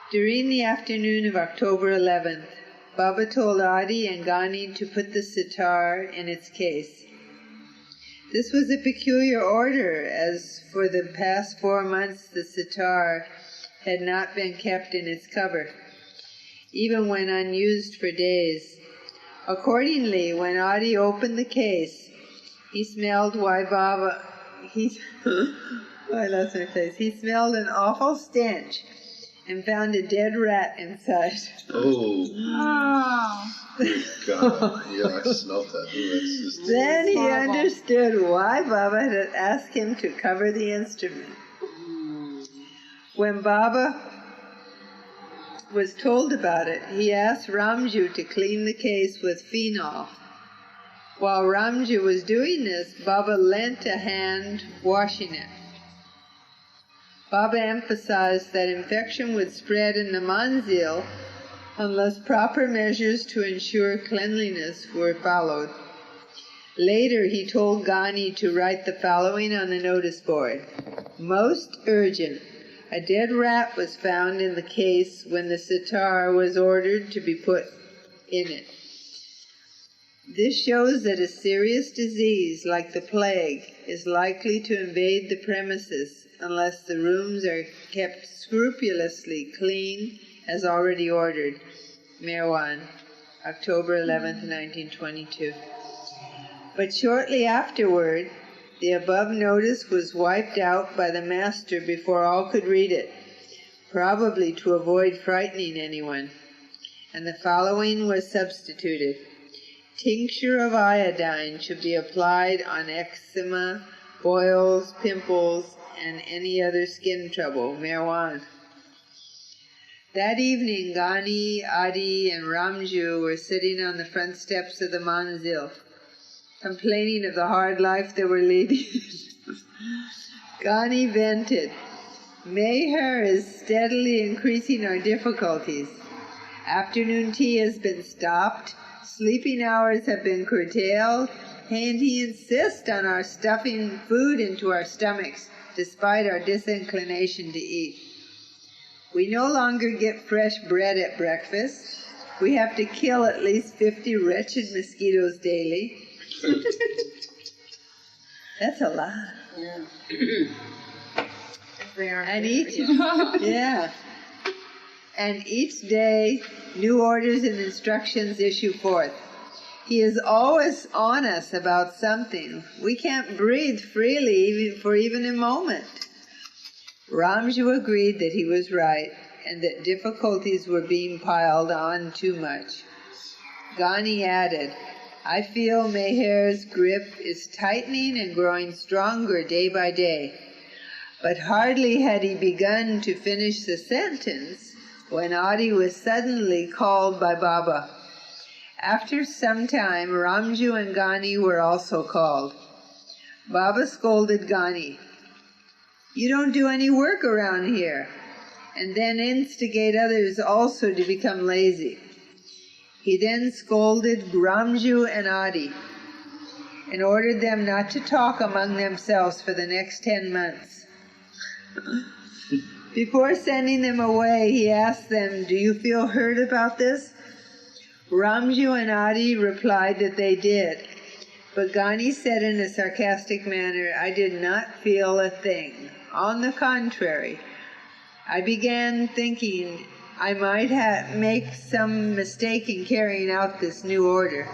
During the afternoon of October 11th, Baba told Adi and Ghani to put the sitar in its case. This was a peculiar order, as for the past 4 months the sitar had not been kept in its cover, even when unused for days. Accordingly, when Adi opened the case, he smelled he smelled an awful stench and found a dead rat inside. Oh. God. Yeah, I smelled that. Then he understood why Baba had asked him to cover the instrument. When Baba was told about it, he asked Ramju to clean the case with phenol. While Ramju was doing this, Baba lent a hand washing it. Baba emphasized that infection would spread in the manzil unless proper measures to ensure cleanliness were followed. Later, he told Ghani to write the following on the notice board. Most urgent. A dead rat was found in the case when the sitar was ordered to be put in it. This shows that a serious disease like the plague is likely to invade the premises unless the rooms are kept scrupulously clean as already ordered. Meerwan, October 11th, 1922. But shortly afterward, the above notice was wiped out by the master before all could read it, probably to avoid frightening anyone, and the following was substituted. Tincture of iodine should be applied on eczema, boils, pimples, and any other skin trouble. Meerwan. That evening, Ghani, Adi, and Ramju were sitting on the front steps of the manzil, complaining of the hard life they were leading. Ghani vented, "Meher is steadily increasing our difficulties. Afternoon tea has been stopped, sleeping hours have been curtailed, and he insists on our stuffing food into our stomachs, despite our disinclination to eat. We no longer get fresh bread at breakfast. We have to kill at least 50 wretched mosquitoes daily." That's a lot. Yeah. They are. And each day, new orders and instructions issue forth. He is always on us about something. We can't breathe freely for even a moment. Ramju agreed that he was right, and that difficulties were being piled on too much. Ghani added, "I feel Meher's grip is tightening and growing stronger day by day." But hardly had he begun to finish the sentence when Adi was suddenly called by Baba. After some time, Ramju and Ghani were also called. Baba scolded Ghani, "You don't do any work around here," and then instigate others also to become lazy. He then scolded Ramju and Adi and ordered them not to talk among themselves for the next 10 months. Before sending them away, he asked them, "Do you feel hurt about this?" Ramju and Adi replied that they did, but Ghani said in a sarcastic manner, "I did not feel a thing. On the contrary, I began thinking I might make some mistake in carrying out this new order."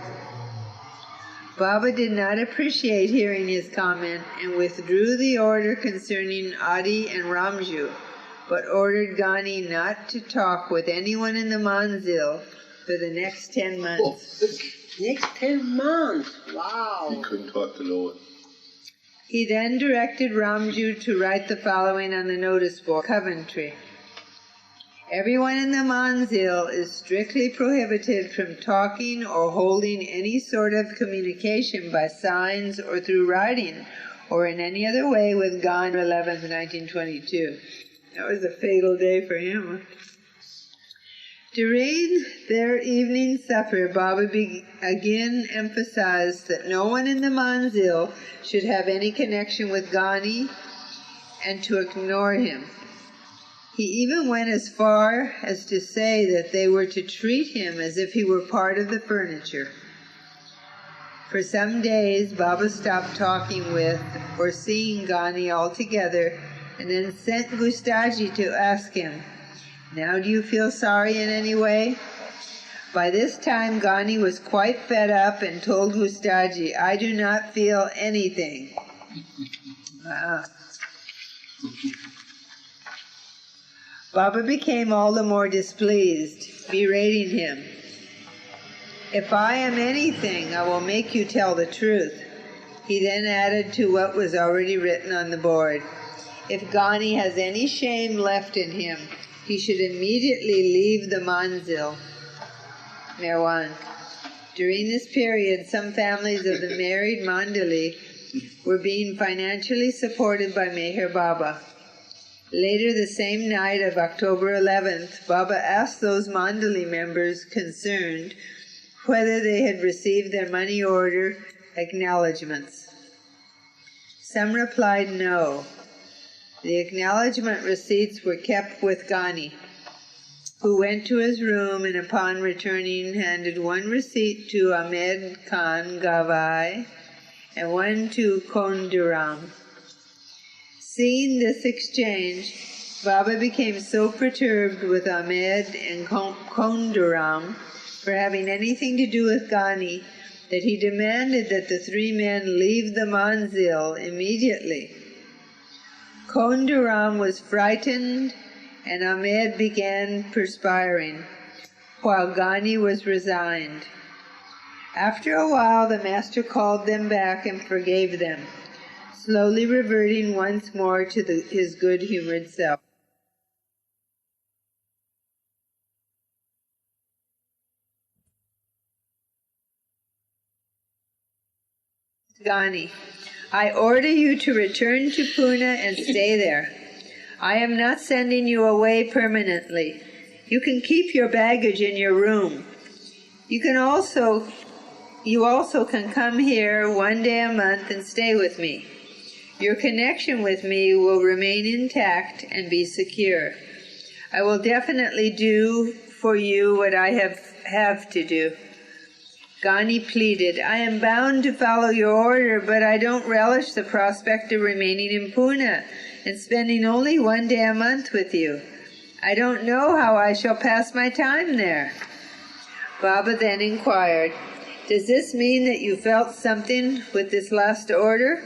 Baba did not appreciate hearing his comment and withdrew the order concerning Adi and Ramju, but ordered Ghani not to talk with anyone in the manzil for the next 10 months. Next 10 months? Wow. He couldn't talk to no one. He then directed Ramju to write the following on the notice board, Coventry. "Everyone in the manzil is strictly prohibited from talking or holding any sort of communication by signs or through writing or in any other way with Ghani, 11th, 1922. That was a fatal day for him. During their evening supper, Baba again emphasized that no one in the manzil should have any connection with Ghani and to ignore him. He even went as far as to say that they were to treat him as if he were part of the furniture. For some days, Baba stopped talking with or seeing Ghani altogether, and then sent Gustaji to ask him, "Now do you feel sorry in any way?" By this time, Ghani was quite fed up and told Gustaji, "I do not feel anything." Wow. Baba became all the more displeased, berating him. "If I am anything, I will make you tell the truth." He then added to what was already written on the board, "If Ghani has any shame left in him, he should immediately leave the manzil." Meerwan. During this period, some families of the married mandali were being financially supported by Meher Baba. Later the same night of October 11th, Baba asked those mandali members concerned whether they had received their money order acknowledgements. Some replied no. The acknowledgement receipts were kept with Ghani, who went to his room and upon returning handed one receipt to Ahmed Khan Gavai and one to Kondiram. Seeing this exchange, Baba became so perturbed with Ahmed and Kondaram for having anything to do with Ghani that he demanded that the three men leave the manzil immediately. Kondaram was frightened and Ahmed began perspiring, while Ghani was resigned. After a while, the master called them back and forgave them, slowly reverting once more to his good-humored self. Ghani, I order you to return to Pune and stay there. I am not sending you away permanently. You can keep your baggage in your room. You also can come here one day a month and stay with me. Your connection with me will remain intact and be secure. I will definitely do for you what I have to do. Ghani pleaded, I am bound to follow your order, but I don't relish the prospect of remaining in Pune and spending only one day a month with you. I don't know how I shall pass my time there. Baba then inquired, does this mean that you felt something with this last order?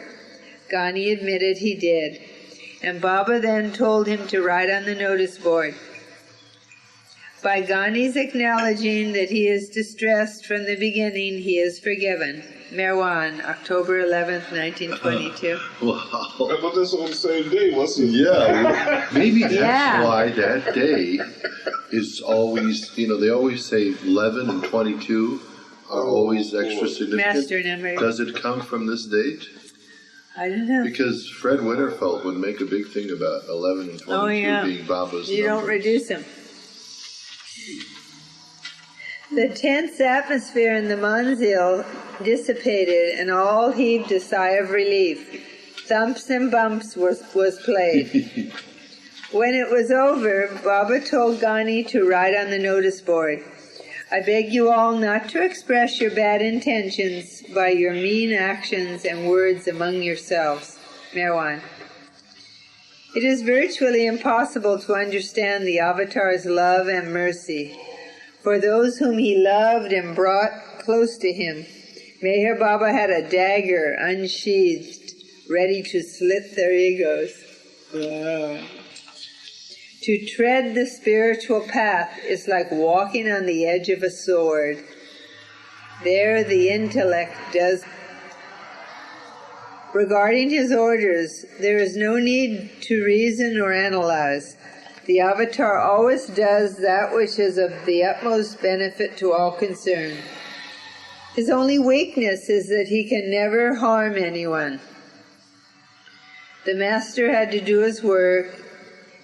Ghani admitted he did, and Baba then told him to write on the notice board, by Ghani's acknowledging that he is distressed from the beginning, he is forgiven. Merwan, October 11th, 1922. Wow. But that's on the same day, wasn't it? Yeah. Maybe that's why that day is always, they always say 11 and 22 are always extra significant. Master number. Does it come from this date? I don't know. Because Fred Winterfeld would make a big thing about 11 and 22 being Baba's You numbers. don't reduce them. The tense atmosphere in the manzil dissipated, and all heaved a sigh of relief. Thumps and bumps was played. When it was over, Baba told Ghani to write on the notice board, I beg you all not to express your bad intentions by your mean actions and words among yourselves. Merwan. It is virtually impossible to understand the Avatar's love and mercy for those whom he loved and brought close to him. Meher Baba had a dagger unsheathed, ready to slit their egos. To tread the spiritual path is like walking on the edge of a sword. There the intellect does. Regarding his orders, there is no need to reason or analyze. The Avatar always does that which is of the utmost benefit to all concerned. His only weakness is that he can never harm anyone. The Master had to do his work,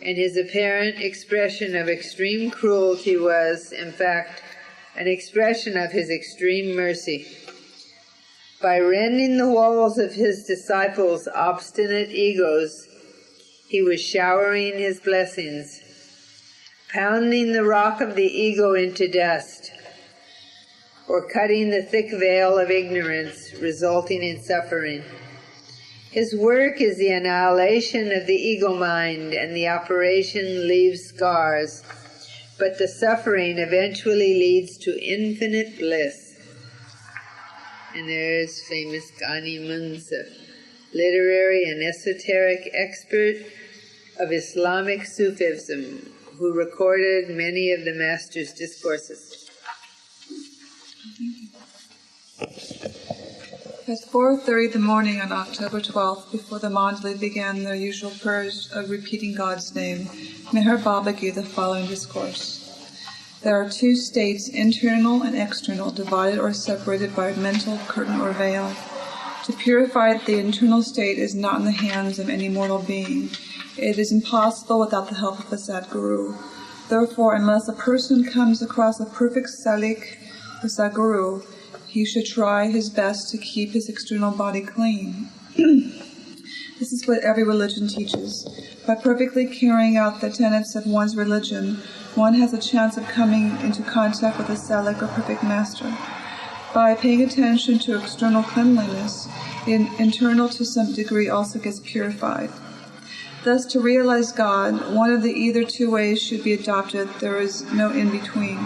and his apparent expression of extreme cruelty was, in fact, an expression of his extreme mercy. By rending the walls of his disciples' obstinate egos, he was showering his blessings, pounding the rock of the ego into dust, or cutting the thick veil of ignorance, resulting in suffering. His work is the annihilation of the ego mind, and the operation leaves scars, but the suffering eventually leads to infinite bliss. And there's famous Ghani Munshi, literary and esoteric expert of Islamic Sufism, who recorded many of the Master's discourses. At 4:30 in the morning on October 12th, before the mandali began their usual purge of repeating God's name, Meher Baba gave the following discourse. There are two states, internal and external, divided or separated by a mental curtain or veil. To purify the internal state is not in the hands of any mortal being. It is impossible without the help of a Sadguru. Therefore, unless a person comes across a perfect Salik, the Sadguru, he should try his best to keep his external body clean. This is what every religion teaches. By perfectly carrying out the tenets of one's religion, one has a chance of coming into contact with a Salik or perfect master. By paying attention to external cleanliness, the internal to some degree also gets purified. Thus, to realize God, one of the either two ways should be adopted. There is no in-between.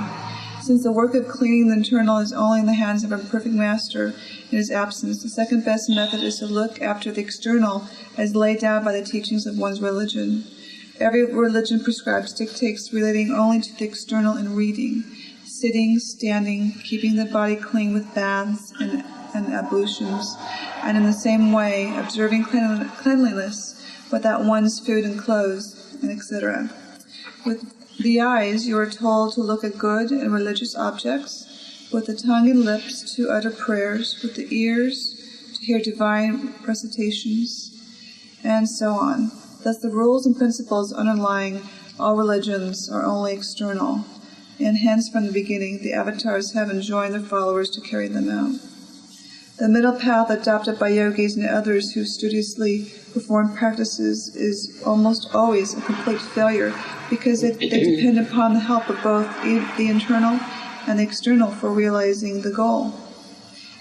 Since the work of cleaning the internal is only in the hands of a perfect master in his absence, the second best method is to look after the external as laid down by the teachings of one's religion. Every religion prescribes dictates relating only to the external in reading, sitting, standing, keeping the body clean with baths and ablutions, and in the same way observing cleanliness without one's food and clothes, and etc. With the eyes, you are told to look at good and religious objects, with the tongue and lips to utter prayers, with the ears to hear divine recitations, and so on. Thus the rules and principles underlying all religions are only external, and hence from the beginning the avatars have enjoined their followers to carry them out. The middle path adopted by yogis and others who studiously perform practices is almost always a complete failure because they depend upon the help of both the internal and the external for realizing the goal.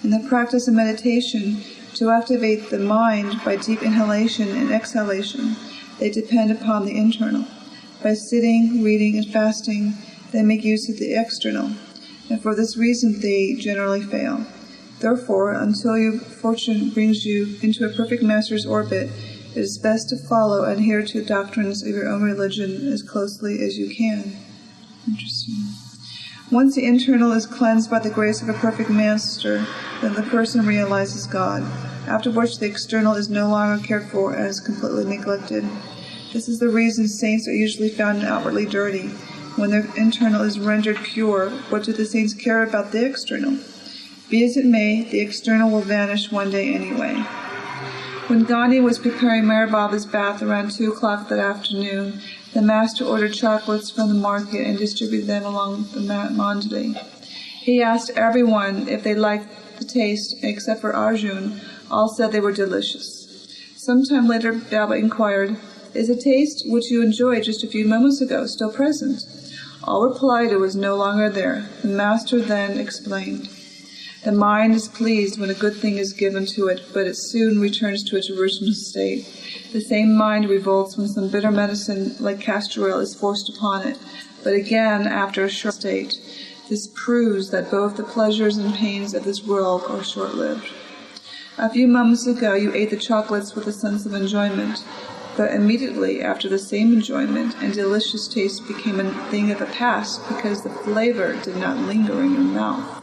In the practice of meditation, to activate the mind by deep inhalation and exhalation, they depend upon the internal. By sitting, reading, and fasting, they make use of the external, and for this reason they generally fail. Therefore, until your fortune brings you into a perfect master's orbit, it is best to follow and adhere to the doctrines of your own religion as closely as you can. Interesting. Once the internal is cleansed by the grace of a perfect master, then the person realizes God, after which the external is no longer cared for and is completely neglected. This is the reason saints are usually found outwardly dirty. When their internal is rendered pure, what do the saints care about the external? Be as it may, the external will vanish one day anyway. When Gandhi was preparing Meher Baba's bath around 2 o'clock that afternoon, the master ordered chocolates from the market and distributed them along the mandali. He asked everyone if they liked the taste, except for Arjun. All said they were delicious. Sometime later, Baba inquired, "Is the taste which you enjoyed just a few moments ago still present?" All replied it was no longer there. The master then explained, "The mind is pleased when a good thing is given to it, but it soon returns to its original state. The same mind revolts when some bitter medicine, like castor oil, is forced upon it, but again after a short state. This proves that both the pleasures and pains of this world are short-lived. A few moments ago you ate the chocolates with a sense of enjoyment, but immediately after the same enjoyment and delicious taste became a thing of the past because the flavor did not linger in your mouth.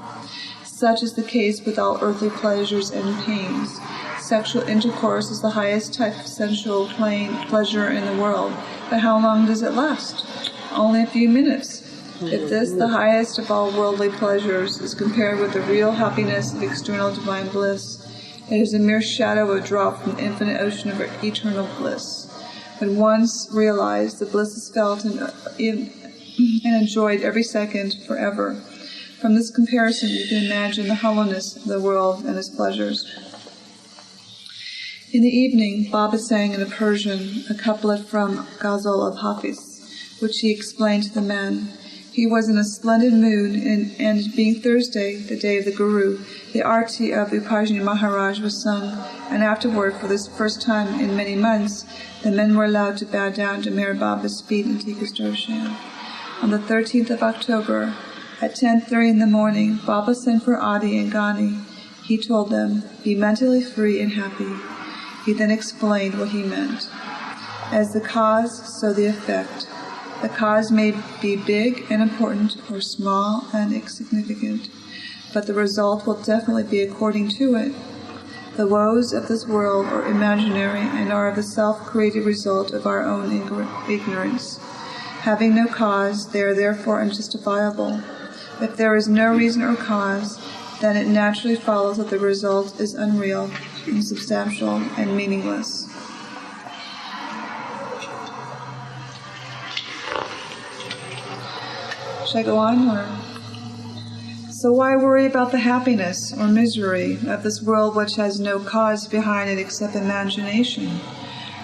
Such is the case with all earthly pleasures and pains. Sexual intercourse is the highest type of sensual pleasure in the world, but how long does it last? Only a few minutes. If this, the highest of all worldly pleasures, is compared with the real happiness of external divine bliss, it is a mere shadow of a drop from the infinite ocean of eternal bliss. When once realized, the bliss is felt and enjoyed every second forever. From this comparison, you can imagine the hollowness of the world and its pleasures." In the evening, Baba sang in Persian a couplet from Ghazal of Hafiz, which he explained to the men. He was in a splendid mood, and being Thursday, the day of the Guru, the arti of Upajni Maharaj was sung, and afterward, for this first time in many months, the men were allowed to bow down to Meher Baba's feet and take his darshan. On the 13th of October, at 10:30 in the morning, Baba sent for Adi and Ghani. He told them, "Be mentally free and happy." He then explained what he meant. As the cause, so the effect. The cause may be big and important or small and insignificant, but the result will definitely be according to it. The woes of this world are imaginary and are the self-created result of our own ignorance. Having no cause, they are therefore unjustifiable. If there is no reason or cause, then it naturally follows that the result is unreal, insubstantial, and meaningless. Should I go on, or? So why worry about the happiness or misery of this world which has no cause behind it except imagination?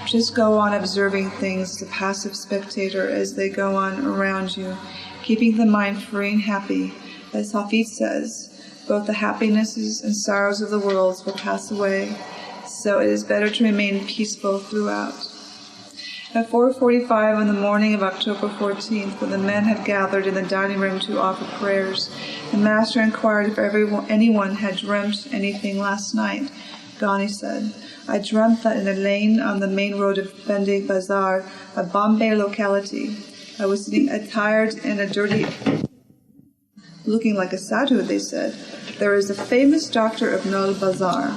Just go on observing things as a passive spectator as they go on around you, keeping the mind free and happy. As Hafiz says, both the happinesses and sorrows of the world will pass away, so it is better to remain peaceful throughout. At 4:45 in the morning of October 14th, when the men had gathered in the dining room to offer prayers, the master inquired if anyone had dreamt anything last night. Ghani said, "I dreamt that in a lane on the main road of Bende Bazaar, a Bombay locality, I was sitting attired in a dirty, looking like a sadhu," they said. "There is a famous doctor of Nal Bazaar."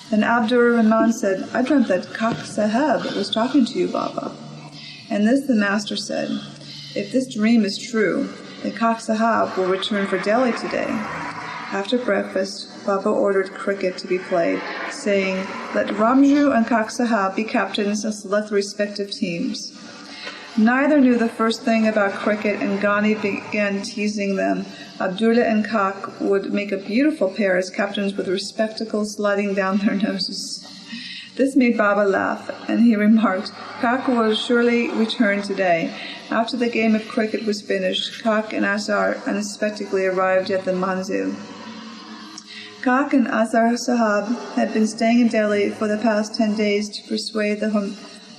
And Abdur Rahman said, "I dreamt that Kak Saheb was talking to you, Baba." And this the master said, "If this dream is true, then Kak Saheb will return for Delhi today." After breakfast, Baba ordered cricket to be played, saying, "Let Ramju and Kak Saheb be captains and select the respective teams." Neither knew the first thing about cricket, and Ghani began teasing them. Abdullah and Kak would make a beautiful pair as captains with spectacles sliding down their noses. This made Baba laugh, and he remarked, "Kak will surely return today." After the game of cricket was finished, Kak and Azhar unexpectedly arrived at the manzil. Kak and Azhar Sahab had been staying in Delhi for the past 10 days to persuade the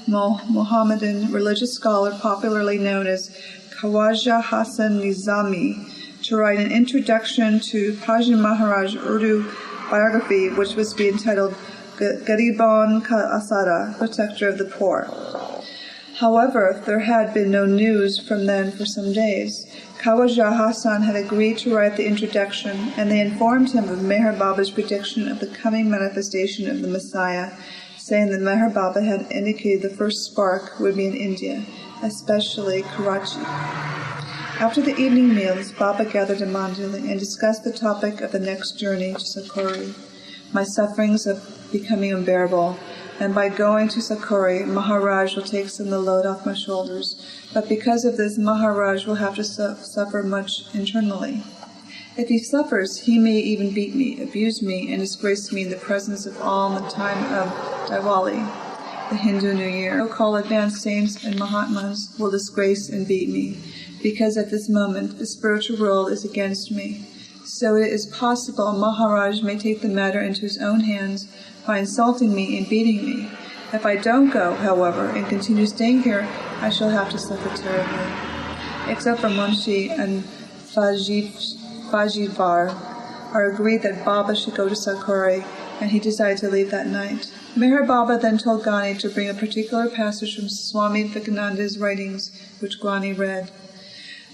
Mohammedan religious scholar popularly known as Khawaja Hassan Nizami to write an introduction to Haji Maharaj Urdu biography, which was to be entitled Gariban Ka Asara, Protector of the Poor. However, there had been no news from them for some days. Khawaja Hassan had agreed to write the introduction, and they informed him of Meher Baba's prediction of the coming manifestation of the Messiah, saying that Meher Baba had indicated the first spark would be in India, especially Karachi. After the evening meals, Baba gathered a mandali and discussed the topic of the next journey to Sakori. My sufferings are becoming unbearable, and by going to Sakori, Maharaj will take some of the load off my shoulders. But because of this, Maharaj will have to suffer much internally. If he suffers, he may even beat me, abuse me, and disgrace me in the presence of all in the time of Diwali, the Hindu New Year. So-called advanced saints and Mahatmas will disgrace and beat me, because at this moment the spiritual world is against me. So it is possible Maharaj may take the matter into his own hands by insulting me and beating me. If I don't go, however, and continue staying here, I shall have to suffer terribly. Except for Munshi and Fajidvar are agreed that Baba should go to Sakori, and he decided to leave that night. Meher Baba then told Ghani to bring a particular passage from Swami Vivekananda's writings, which Ghani read.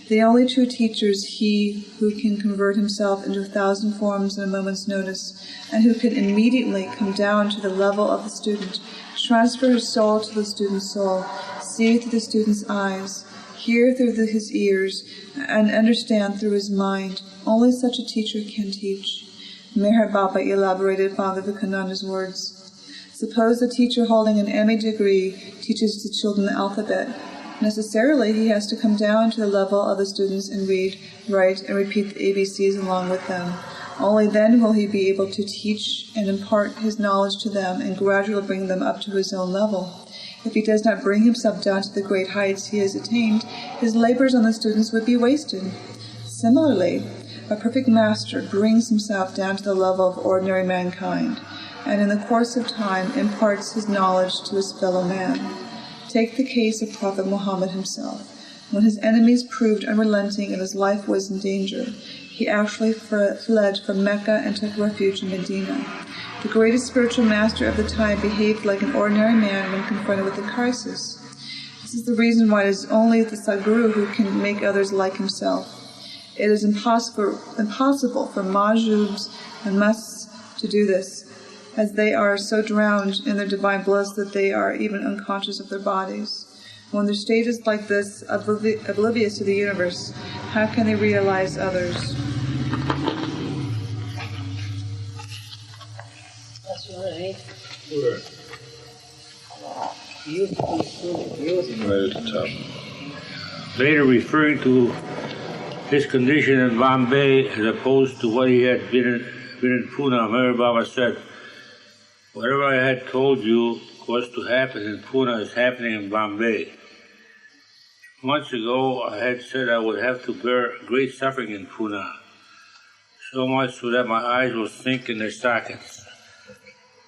The only true teacher is he who can convert himself into 1,000 forms in a moment's notice, and who can immediately come down to the level of the student, transfer his soul to the student's soul, see through the student's eyes, hear through his ears, and understand through his mind. Only such a teacher can teach. Meher Baba elaborated upon Vivekananda's words. Suppose the teacher holding an MA degree teaches the children the alphabet. Necessarily, he has to come down to the level of the students and read, write, and repeat the ABCs along with them. Only then will he be able to teach and impart his knowledge to them and gradually bring them up to his own level. If he does not bring himself down to the great heights he has attained, his labors on the students would be wasted. Similarly, a perfect master brings himself down to the level of ordinary mankind, and in the course of time imparts his knowledge to his fellow man. Take the case of Prophet Muhammad himself. When his enemies proved unrelenting and his life was in danger, he actually fled from Mecca and took refuge in Medina. The greatest spiritual master of the time behaved like an ordinary man when confronted with a crisis. This is the reason why it is only the Sadguru who can make others like himself. It is impossible for Majubs and Musts to do this, as they are so drowned in their divine bliss that they are even unconscious of their bodies. When their state is like this, oblivious to the universe, how can they realize others? That's right. Later referring to his condition in Bombay as opposed to what he had been in Pune, Meher Baba said, "Whatever I had told you was to happen in Pune is happening in Bombay. Months ago, I had said I would have to bear great suffering in Pune, so much so that my eyes will sink in their sockets.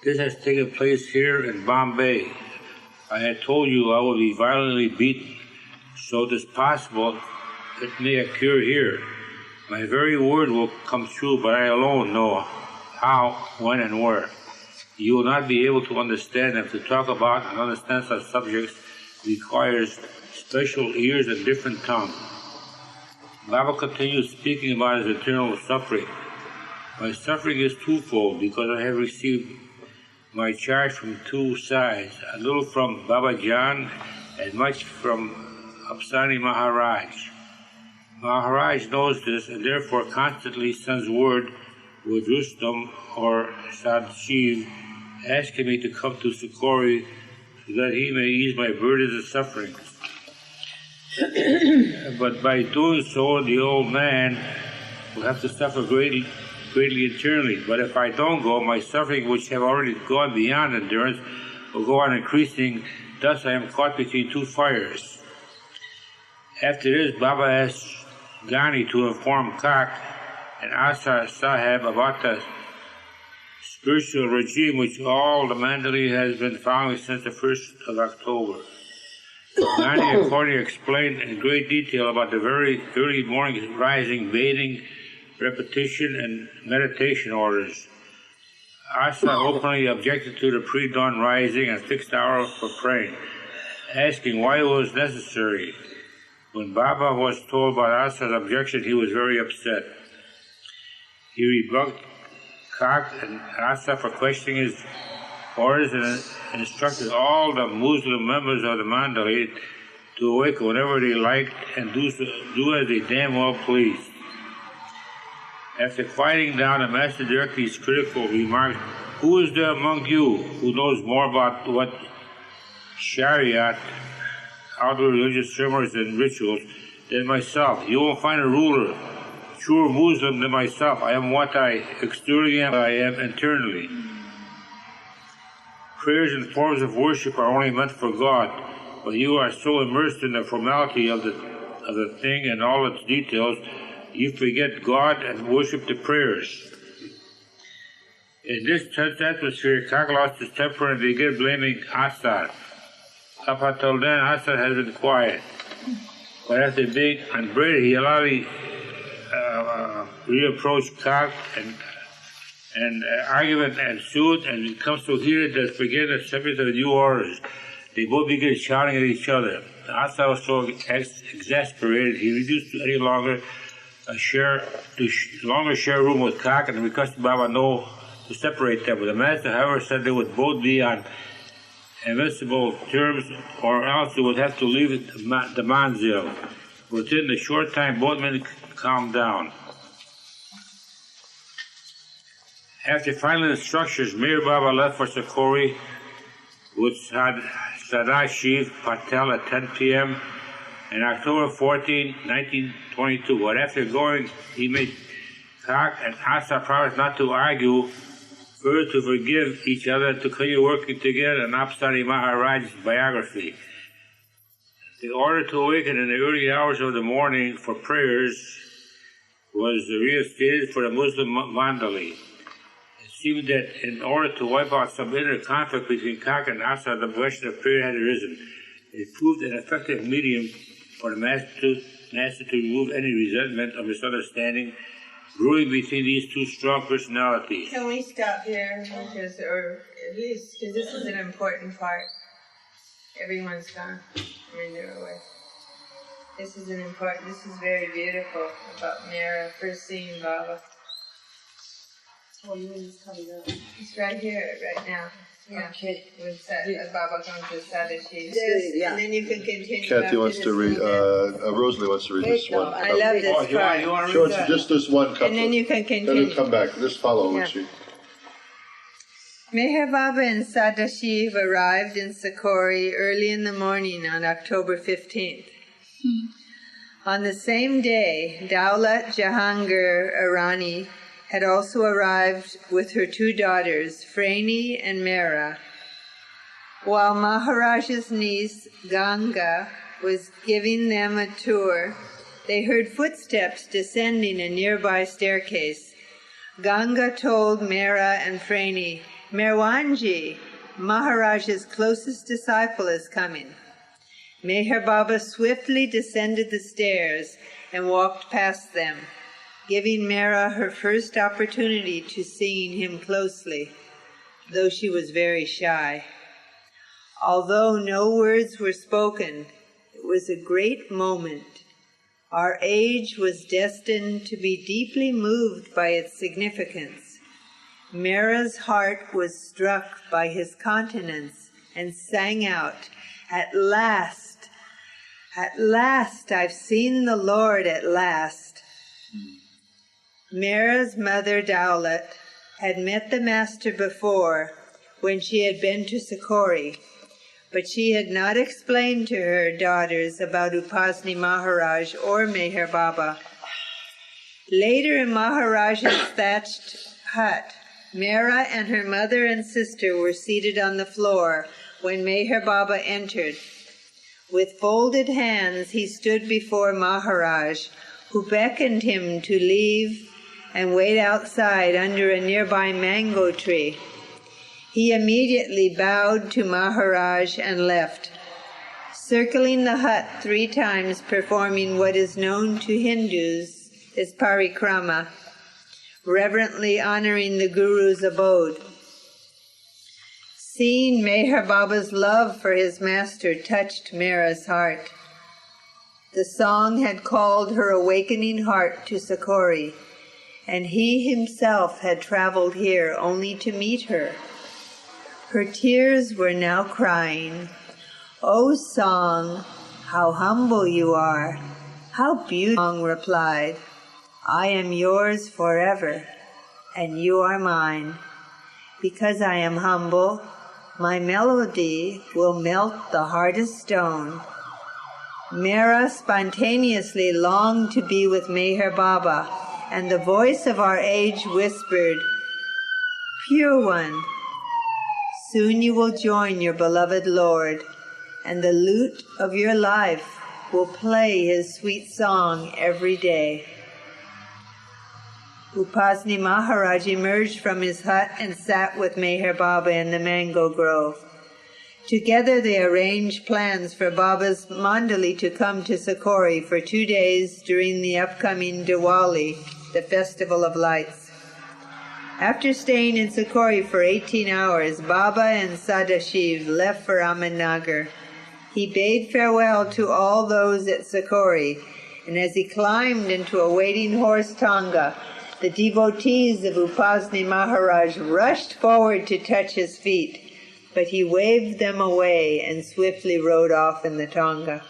This has taken place here in Bombay. I had told you I would be violently beaten, so it is possible it may occur here. My very word will come true, but I alone know how, when, and where. You will not be able to understand them. To talk about and understand such subjects requires special ears and different tongue. Baba continues speaking about his eternal suffering. My suffering is twofold because I have received my charge from two sides, a little from Baba Jan and much from Apsani Maharaj. Maharaj knows this and therefore constantly sends word with Rustam or Sadashiv asking me to come to Sakori so that he may ease my burdens and sufferings. But by doing so, the old man will have to suffer greatly internally. But if I don't go, my suffering, which have already gone beyond endurance, will go on increasing. Thus I am caught between two fires. After this, Baba asked Ghani to inform Kak and Asa Sahib about the spiritual regime which all the mandali has been following since the 1st of October. Ghani accordingly explained in great detail about the very early morning rising, bathing, repetition, and meditation orders. Asa openly objected to the pre-dawn rising and fixed hour for praying, asking why it was necessary. When Baba was told about Asa's objection, he was very upset. He rebuked Kak and Asa for questioning his orders and instructed all the Muslim members of the mandali to awaken whenever they liked and do as they damn well pleased. After quieting down, the master directed his critical remarks, "Who is there among you who knows more about what Shariat, outward religious ceremonies and rituals, than myself? You won't find a ruler, truer Muslim than myself. I am what I externally am, I am internally. Prayers and forms of worship are only meant for God, but you are so immersed in the formality of the thing and all its details, you forget God and worship the prayers." In this tense atmosphere, Kak lost his temper and began blaming Asa. Up until then, Asa had been quiet. But after being unbraided, he allowed reapproached Kak and argument ensued and became so heated that forgetting the subject of the new orders, they both began shouting at each other. Asa was so exasperated, he refused to any longer share room with Kak and requested Baba no to separate them. But the master, however, said they would both be on invincible terms, or else they would have to leave the manzil. Within a short time, both men calmed down. After final instructions, Mir Baba left for Sakori with Sadashiv Patel at 10 p.m. on October 14, 1922. But after going, he made Kak and Asa promise not to argue, further to forgive each other, to continue working together in Apsani Maharaj's biography. The order to awaken in the early hours of the morning for prayers was reinstated for the Muslim mandali. It seemed that in order to wipe out some inner conflict between Kak and Asa, the question of prayer had arisen. It proved an effective medium for the master to remove any resentment or misunderstanding brewing between these two strong personalities. Can we stop here? Or at least, because this is an important part. Everyone's gone. I mean, they're away. This is very beautiful about Mira first seeing Baba. Oh, you mean it's coming up? It's right here, right now. Yeah. Okay. When Baba comes to Sadashiv. Yeah. And then you can continue. Kathy wants to read, Rosalie wants to read this one. I love this part. You want to Sure, read that? just this one couplet. And then you can Then continue. come back. Just follow Yeah. what she... Meher Baba and Sadashiv arrived in Sakori early in the morning on October 15th. On the same day, Daulat Jahangir Irani had also arrived with her two daughters, Frani and Mera. While Maharaj's niece, Ganga, was giving them a tour, they heard footsteps descending a nearby staircase. Ganga told Mera and Frani, "Merwanji, Maharaj's closest disciple is coming. Meher Baba swiftly descended the stairs and walked past them, giving Mera her first opportunity to seeing him closely, though she was very shy. Although no words were spoken, it was a great moment. Our age was destined to be deeply moved by its significance. Mera's heart was struck by his countenance and sang out, "At last, I've seen the Lord at last." Mera's mother, Dowlat, had met the master before when she had been to Sakori, but she had not explained to her daughters about Upasni Maharaj or Meher Baba. Later in Maharaj's thatched hut, Mera and her mother and sister were seated on the floor when Meher Baba entered. With folded hands he stood before Maharaj, who beckoned him to leave and wait outside under a nearby mango tree. He immediately bowed to Maharaj and left, circling the hut 3 times, performing what is known to Hindus as parikrama, reverently honoring the Guru's abode. Seeing Meher Baba's love for his master touched Mera's heart. The song had called her awakening heart to Sakori, and he himself had traveled here only to meet her. Her tears were now crying, "O song, how humble you are, how beautiful." Song replied, "I am yours forever, and you are mine. Because I am humble, my melody will melt the hardest stone." Mera spontaneously longed to be with Meher Baba, and the voice of our age whispered, "Pure one, soon you will join your beloved Lord, and the lute of your life will play his sweet song every day." Upasni Maharaj emerged from his hut and sat with Meher Baba in the mango grove. Together they arranged plans for Baba's mandali to come to Sakori for 2 days during the upcoming Diwali, the Festival of Lights. After staying in Sakori for 18 hours, Baba and Sadashiv left for Ahmednagar. He bade farewell to all those at Sakori, and as he climbed into a waiting horse tanga, the devotees of Upasni Maharaj rushed forward to touch his feet, but he waved them away and swiftly rode off in the tanga.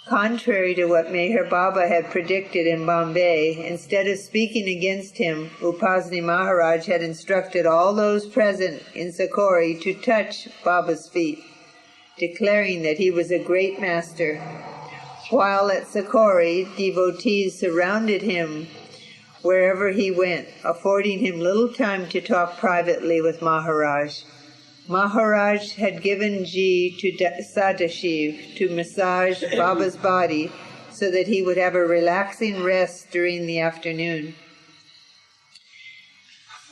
Contrary to what Meher Baba had predicted in Bombay, instead of speaking against him, Upasni Maharaj had instructed all those present in Sakori to touch Baba's feet, declaring that he was a great master. While at Sakori, devotees surrounded him wherever he went, affording him little time to talk privately with Maharaj. Maharaj had given ghee to Sadashiv to massage Baba's body so that he would have a relaxing rest during the afternoon.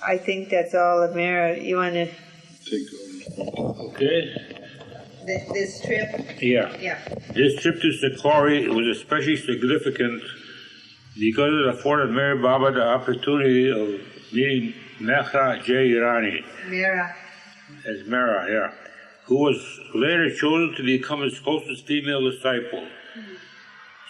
I think that's all of Mera. You want to take over? Okay. This trip? Yeah. This trip to Sakori was especially significant because it afforded Meher Baba the opportunity of meeting Mehra J. Irani. As Mera, who was later chosen to become his closest female disciple.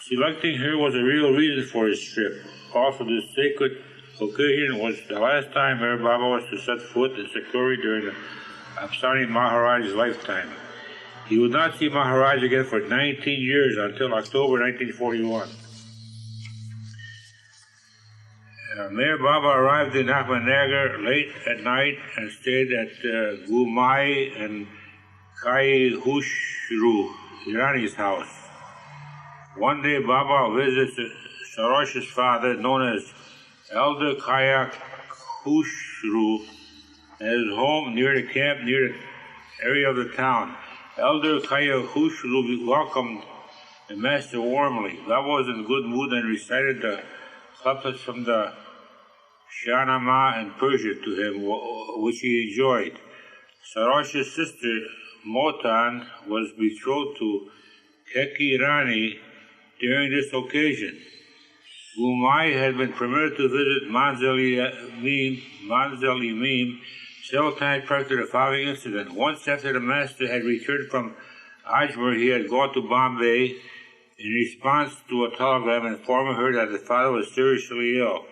Selecting her was a real reason for his trip. Also, this sacred occasion was the last time Meher Baba was to set foot in Sakori during the Apsani Maharaj's lifetime. He would not see Maharaj again for 19 years until October 1941. Meher Baba arrived in Ahmednagar late at night and stayed at Gumai and Kai Hushru, Irani's house. One day Baba visits Sarosh's father, known as Elder Kaya Hushru, at his home near the camp, near the area of the town. Elder Kaya Hushru welcomed the master warmly. Baba was in good mood and recited the couplets from the Shahnameh and Persia to him, which he enjoyed. Sarash's sister Motan was betrothed to Keki Rani during this occasion. Gulmai had been permitted to visit Mandali Mim several times prior to the following incident. Once after the master had returned from Ajmer, he had gone to Bombay in response to a telegram informing her that his father was seriously ill.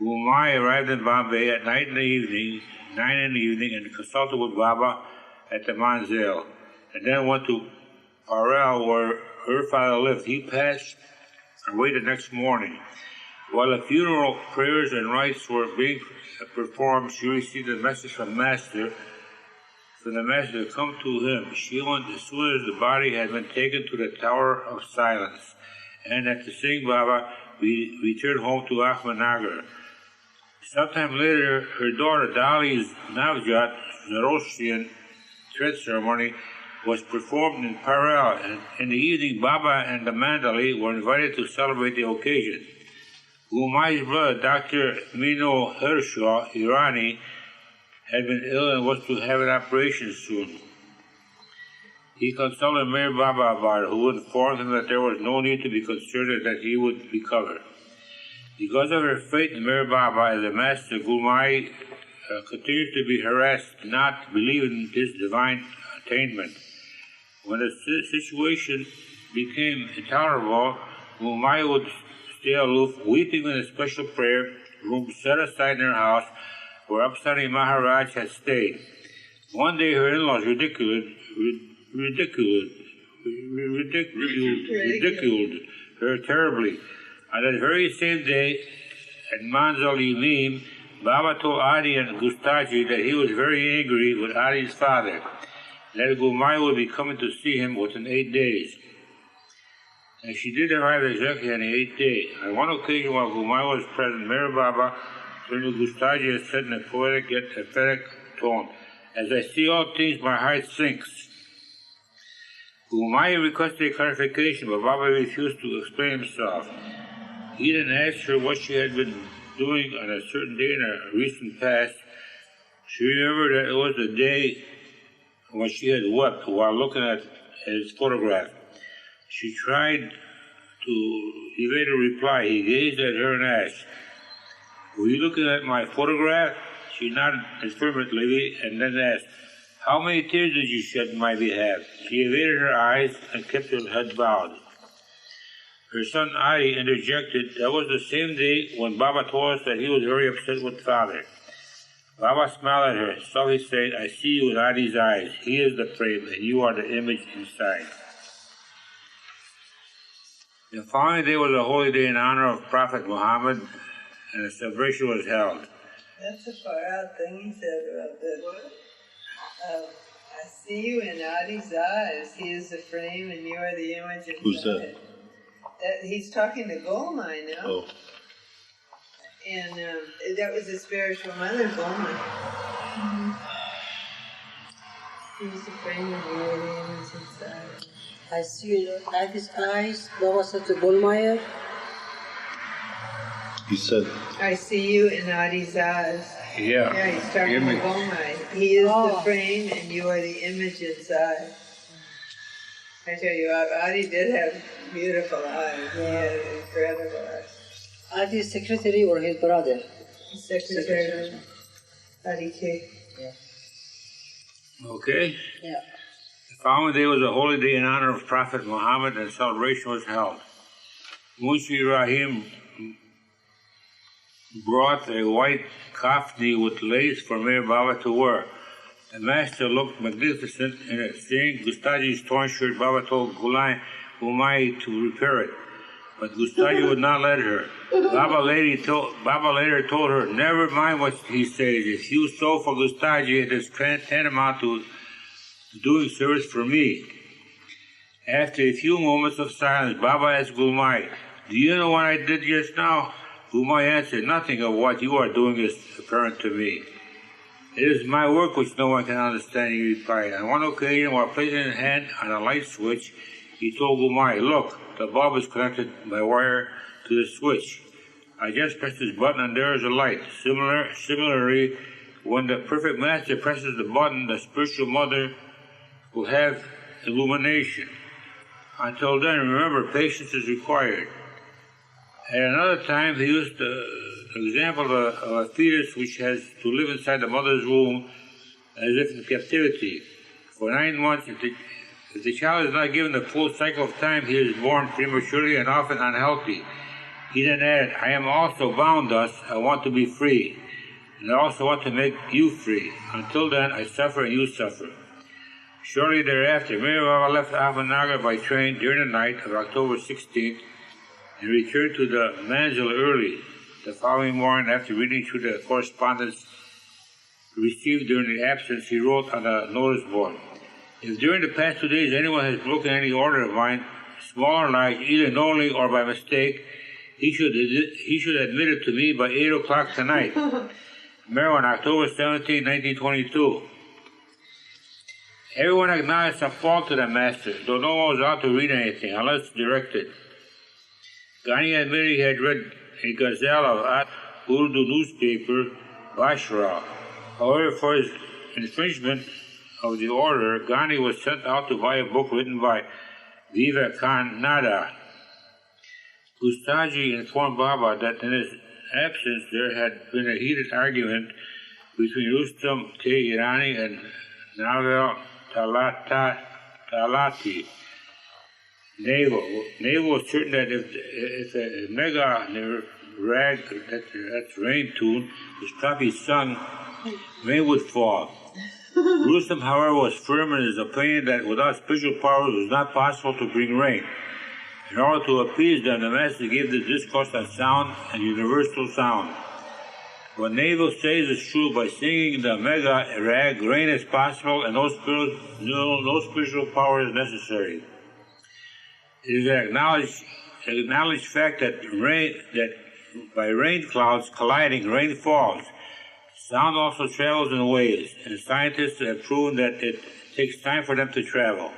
Gulmai arrived in Bombay at 9 in the evening, and consulted with Baba at the Manzil, and then went to Patel, where her father lived. He passed away the next morning. While the funeral prayers and rites were being performed, she received a message from the master to come to him. She went as soon as the body had been taken to the Tower of Silence, and at the Singh Baba returned home to Ahmednagar. Sometime later, her daughter Dali's Navjat Zoroastrian thread ceremony was performed in Patel, and in the evening Baba and the Mandali were invited to celebrate the occasion. Gulmai's brother, Dr. Mino Hershaw Irani, had been ill and was to have an operation soon. He consulted Mir Baba about it, who informed him that there was no need to be concerned and that he would recover. Because of her faith in Mir Baba as a master, Gulmai continued to be harassed, not believing in his divine attainment. When the situation became intolerable, Gulmai would stay aloof, weeping in a special prayer room set aside in her house where Apsari Maharaj had stayed. One day her in-laws ridiculed her terribly. On that very same day, at Mandali Mim, Baba told Adi and Gustaji that he was very angry with Adi's father, that Gulmai would be coming to see him within 8 days. And she did arrive exactly on the 8th day. On one occasion while Gulmai was present, Mir Baba turned to Gustaji and said in a poetic yet emphatic tone, "As I see all things, my heart sinks." Gulmai requested clarification, but Baba refused to explain himself. He then asked her what she had been doing on a certain day in a recent past. She remembered that it was the day when she had wept while looking at his photograph. She tried to evade a reply. He gazed at her and asked, "Were you looking at my photograph?" She nodded affirmatively and then asked, "How many tears did you shed on my behalf?" She evaded her eyes and kept her head bowed. Her son Adi interjected, "That was the same day when Baba told us that he was very upset with father." Baba smiled at her, softly saying, "I see you in Adi's eyes. He is the frame, and you are the image inside." The following day was a holy day in honor of Prophet Muhammad, and a celebration was held. That's a far out thing he said about that. I see you in Adi's eyes. He is the frame, and you are the image inside. Who's that? He's talking to Gulmai now. Oh. And that was his spiritual mother, Gulmai. He's the frame, and you are the image inside. I see you in Adi's eyes. Baba said to Gulmai. He said, "I see you in Adi's eyes." Yeah, he's talking to Gulmai. He is the frame, and you are the image inside. I tell you, Adi did have beautiful eyes. He had incredible eyes. Adi's secretary or his brother? Secretary. Adi K. Yeah. Okay. Yeah. The following day was a holy day in honor of Prophet Muhammad, and a celebration was held. Munshi Rahim brought a white kafni with lace for Mir Baba to wear. The master looked magnificent in it. Seeing Gustaji's torn shirt, Baba told Gulmai to repair it, but Gustaji would not let her. Baba later told her, "Never mind what he says. If you sew for Gustaji, it is tantamount to doing service for me." After a few moments of silence, Baba asked Gulmai, "Do you know what I did just now?" Gulmai answered, "Nothing of what you are doing is apparent to me. It is my work which no one can understand," he replied. On one occasion, while placing his hand on a light switch, he told Gulmai, "Look, the bulb is connected by wire to the switch. I just press this button and there is a light. Similarly, when the perfect master presses the button, the spiritual mother will have illumination. Until then, remember, patience is required. At another time, he used the example of a fetus which has to live inside the mother's womb as if in captivity. For 9 months, if the child is not given the full cycle of time, he is born prematurely and often unhealthy. He then added, I am also bound thus, I want to be free, and I also want to make you free. Until then, I suffer and you suffer. Shortly thereafter, Meher Baba left Ahmednagar by train during the night of October 16th and returned to the manzil early. The following morning, after reading through the correspondence received during the absence, he wrote on a notice board, if during the past 2 days anyone has broken any order of mine, small or large, either knowingly or by mistake, he should admit it to me by 8 o'clock tonight. Maryland, October 17, 1922. Everyone acknowledged some fault to the master, though no one was allowed to read anything, unless directed. Ghani admitted he had read a ghazal of Urdu newspaper, Bashra. However, for his infringement of the order, Ghani was sent out to buy a book written by Vivekananda. Gustaji informed Baba that in his absence there had been a heated argument between Rustam K. Irani and Naval Talati. Naval was certain that if a mega rag, that's rain tune, was properly sung, rain would fall. Rustam, however, was firm in his opinion that without spiritual powers it was not possible to bring rain. In order to appease them, the master gave the discourse on sound and universal sound. What Naval says is true. By singing the mega rag, rain is possible and no spiritual power is necessary. It is an acknowledged fact that by rain clouds colliding, rain falls. Sound also travels in waves, and scientists have proven that it takes time for them to travel.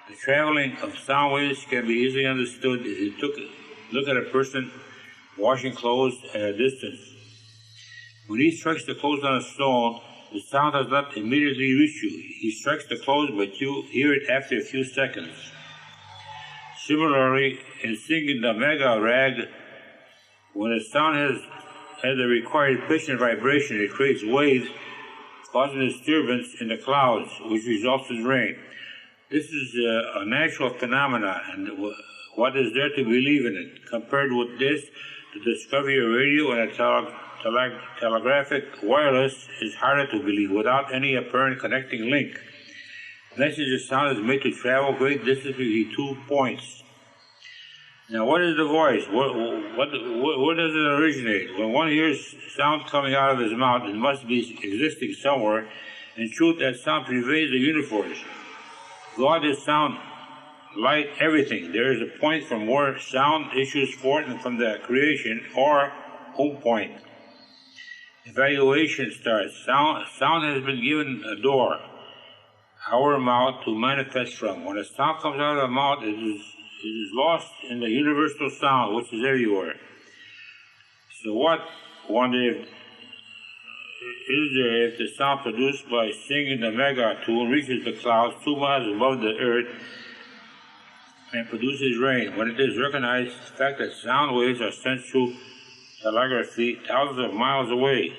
The traveling of sound waves can be easily understood if you look at a person washing clothes at a distance. When he strikes the clothes on a stone, the sound does not immediately reach you. He strikes the clothes, but you hear it after a few seconds. Similarly, in singing the mega rag, when the sound has the required pitch and vibration, it creates waves, causing disturbance in the clouds, which results in rain. This is a natural phenomenon, and what is there to believe in it? Compared with this, the discovery of radio and a telegraphic wireless is harder to believe without any apparent connecting link. Message of sound is made to travel great distance between 2 points. Now, what is the voice? Where does it originate? When one hears sound coming out of his mouth, it must be existing somewhere. In truth, that sound pervades the universe. God is sound, light, everything. There is a point from where sound issues forth and from the creation, or home point. Evaluation starts. Sound has been given a door, our mouth, to manifest from. When a sound comes out of the mouth, it is lost in the universal sound, which is everywhere. So what, wonder is there if the sound produced by singing the mega tune reaches the clouds 2 miles above the earth and produces rain? When it is recognized, the fact that sound waves are sent through telegraphy thousands of miles away.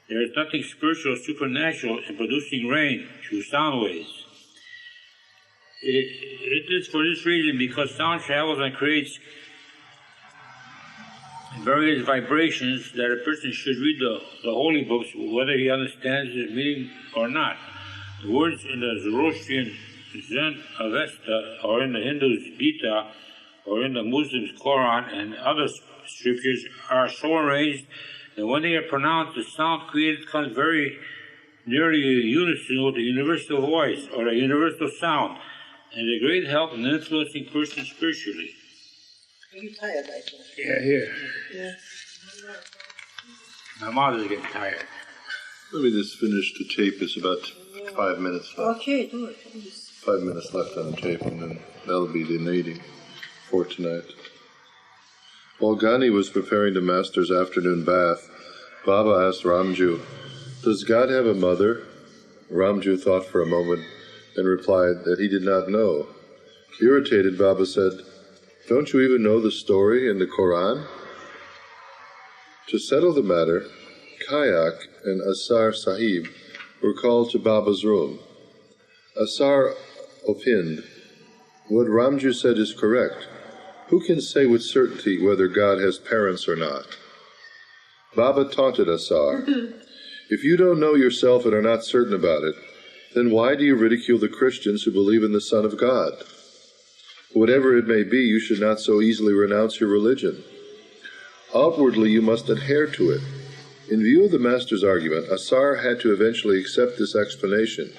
There is nothing spiritual or supernatural in producing rain through sound waves. It is for this reason, because sound travels and creates various vibrations, that a person should read the holy books, whether he understands its meaning or not. The words in the Zoroastrian Zen Avesta, or in the Hindus' Gita, or in the Muslims' Quran and other scriptures are so arranged that when they are pronounced, the sound created comes very nearly in unison with the universal voice, or the universal sound, and a great help in influencing persons spiritually. Are you tired, I think? Yeah, here. Yeah. My mouth is getting tired. Let me just finish the tape. It's about 5 minutes left. Okay, do it. 5 minutes left on the tape, and then that'll be the meeting for tonight. While Gani was preparing the master's afternoon bath, Baba asked Ramju, "Does God have a mother?" Ramju thought for a moment and replied that he did not know. Irritated, Baba said, "Don't you even know the story in the Quran?" To settle the matter, Kayak and Asar Sahib were called to Baba's room. Asar opined, "What Ramju said is correct. Who can say with certainty whether God has parents or not?" Baba taunted Asar, "If you don't know yourself and are not certain about it, then why do you ridicule the Christians who believe in the Son of God? Whatever it may be, you should not so easily renounce your religion. Outwardly, you must adhere to it." In view of the master's argument, Asar had to eventually accept this explanation.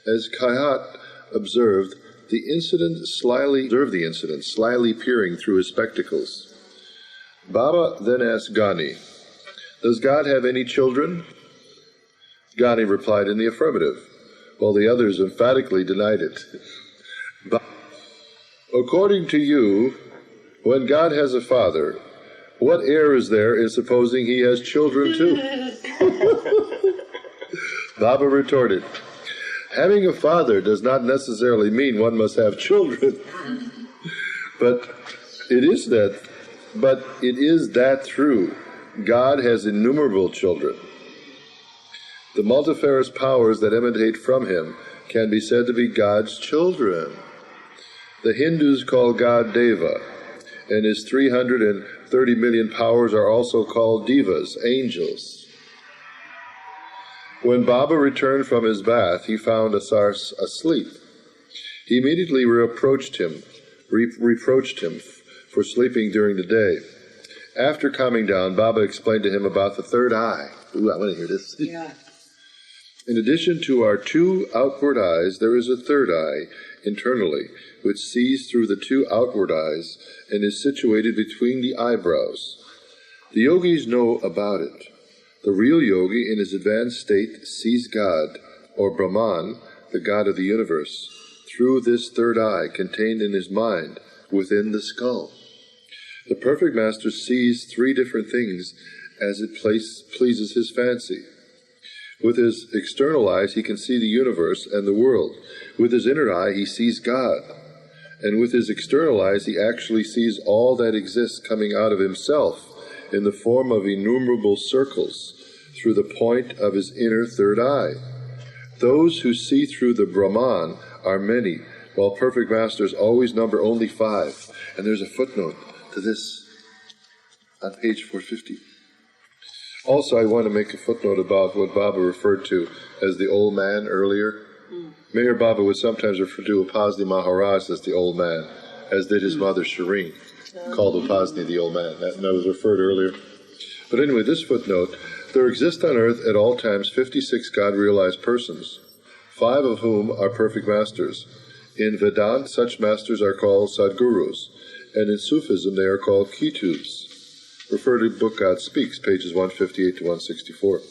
As Kayat observed the incident, slyly peering through his spectacles. Baba then asked Gani, "Does God have any children?" Gani replied in the affirmative, while the others emphatically denied it. "According to you, when God has a father, what error is there in supposing he has children too?" Baba retorted, "Having a father does not necessarily mean one must have children. But it is that true. God has innumerable children. The multifarious powers that emanate from him can be said to be God's children. The Hindus call God Deva, and his 330 million powers are also called Devas, angels." When Baba returned from his bath, he found Asar asleep. He immediately reproached him for sleeping during the day. After calming down, Baba explained to him about the third eye. Ooh, I want to hear this. Yeah. In addition to our two outward eyes, there is a third eye internally, which sees through the two outward eyes and is situated between the eyebrows. The yogis know about it. The real yogi in his advanced state sees God, or Brahman, the God of the universe, through this third eye contained in his mind within the skull. The perfect master sees three different things as it pleases his fancy. With his external eyes he can see the universe and the world. With his inner eye he sees God. And with his external eyes he actually sees all that exists coming out of himself in the form of innumerable circles through the point of his inner third eye. Those who see through the Brahman are many, while perfect masters always number only 5. And there's a footnote to this on page 450. Also, I want to make a footnote about what Baba referred to as the old man earlier. Meher Baba would sometimes refer to Upasni Maharaj as the old man, as did his mother Shireen, called Upasni the old man. That was referred earlier. But anyway, this footnote, there exist on earth at all times 56 God-realized persons, 5 of whom are perfect masters. In Vedanta, such masters are called Sadgurus, and in Sufism they are called Ketubs. Refer to Book God Speaks, pages 158 to 164.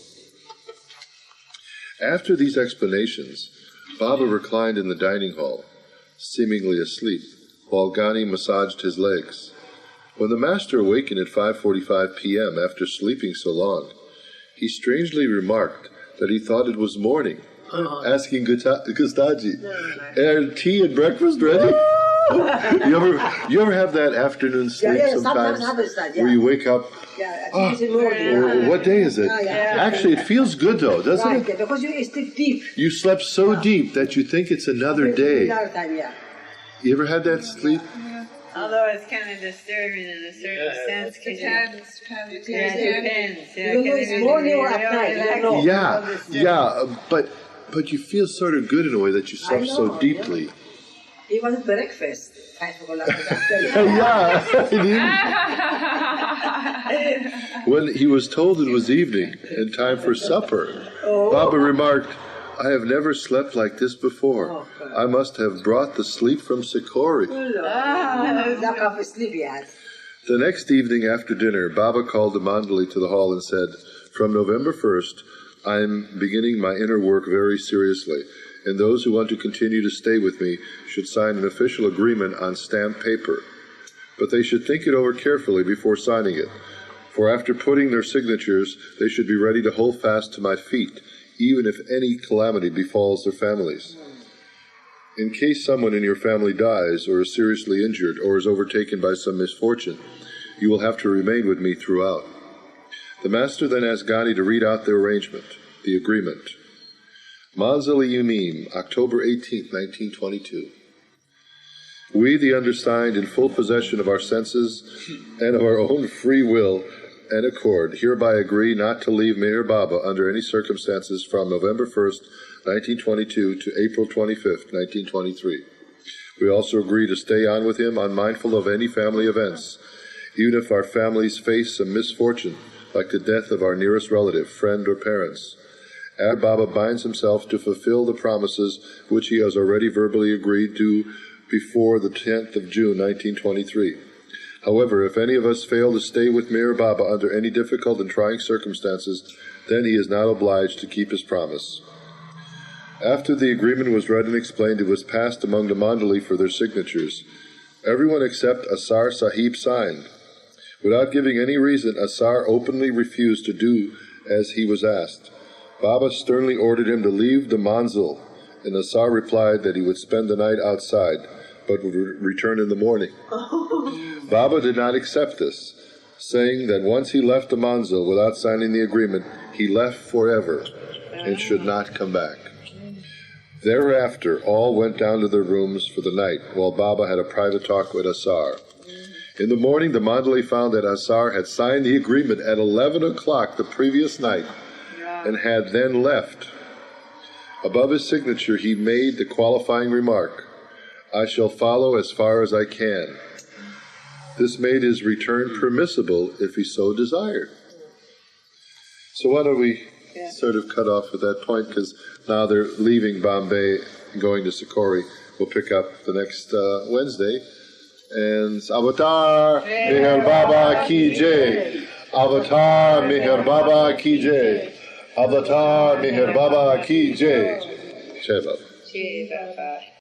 After these explanations, Baba reclined in the dining hall, seemingly asleep, while Gani massaged his legs. When the master awakened at 5:45 p.m. after sleeping so long, he strangely remarked that he thought it was morning, asking Gustaji, "Are tea and breakfast ready?" You ever have that afternoon sleep sometimes where you wake up, what day is it? Actually, it feels good though, doesn't it? Because you sleep deep. You slept so deep that you think it's another day. You ever had that sleep? Although it's kind of disturbing in a certain sense. Depends. It's morning or at night, you don't know. But you feel sort of good in a way that you slept so deeply. It was breakfast. When he was told it was evening and time for supper, Baba remarked, "I have never slept like this before. I must have brought the sleep from Sikori." The next evening after dinner, Baba called the mandali to the hall and said, "From November 1st, I am beginning my inner work very seriously, and those who want to continue to stay with me should sign an official agreement on stamped paper. but they should think it over carefully before signing it. For after putting their signatures, they should be ready to hold fast to my feet, even if any calamity befalls their families. In case someone in your family dies, or is seriously injured, or is overtaken by some misfortune, you will have to remain with me throughout. The master then asked Gandhi to read out the arrangement, the agreement. Mandali Yumim, October 18, 1922. We, the undersigned, in full possession of our senses and of our own free will and accord, hereby agree not to leave Meher Baba under any circumstances from November 1st, 1922 to April 25th, 1923. We also agree to stay on with him, unmindful of any family events, even if our families face some misfortune, like the death of our nearest relative, friend, or parents. Meher Baba binds himself to fulfill the promises which he has already verbally agreed to before the 10th of June, 1923. However, if any of us fail to stay with Meher Baba under any difficult and trying circumstances, then he is not obliged to keep his promise. After the agreement was read and explained, it was passed among the mandali for their signatures. Everyone except Asar Sahib signed. Without giving any reason, Asar openly refused to do as he was asked. Baba sternly ordered him to leave the manzil, and Asar replied that he would spend the night outside, but would return in the morning. Baba did not accept this, saying that once he left the manzil without signing the agreement, he left forever and should not come back. Thereafter, all went down to their rooms for the night, while Baba had a private talk with Asar. In the morning, the mandali found that Asar had signed the agreement at 11 o'clock the previous night and had then left. Above his signature, he made the qualifying remark, "I shall follow as far as I can." This made his return permissible if he so desired. So why don't we sort of cut off at that point, because now they're leaving Bombay and going to Sikori. We'll pick up the next Wednesday. And Avatar Meher Baba Ki Jai. Avatar Meher Baba Ki Jai. Avatar Meher Baba Ki Jai. Jai Baba. Jai Baba.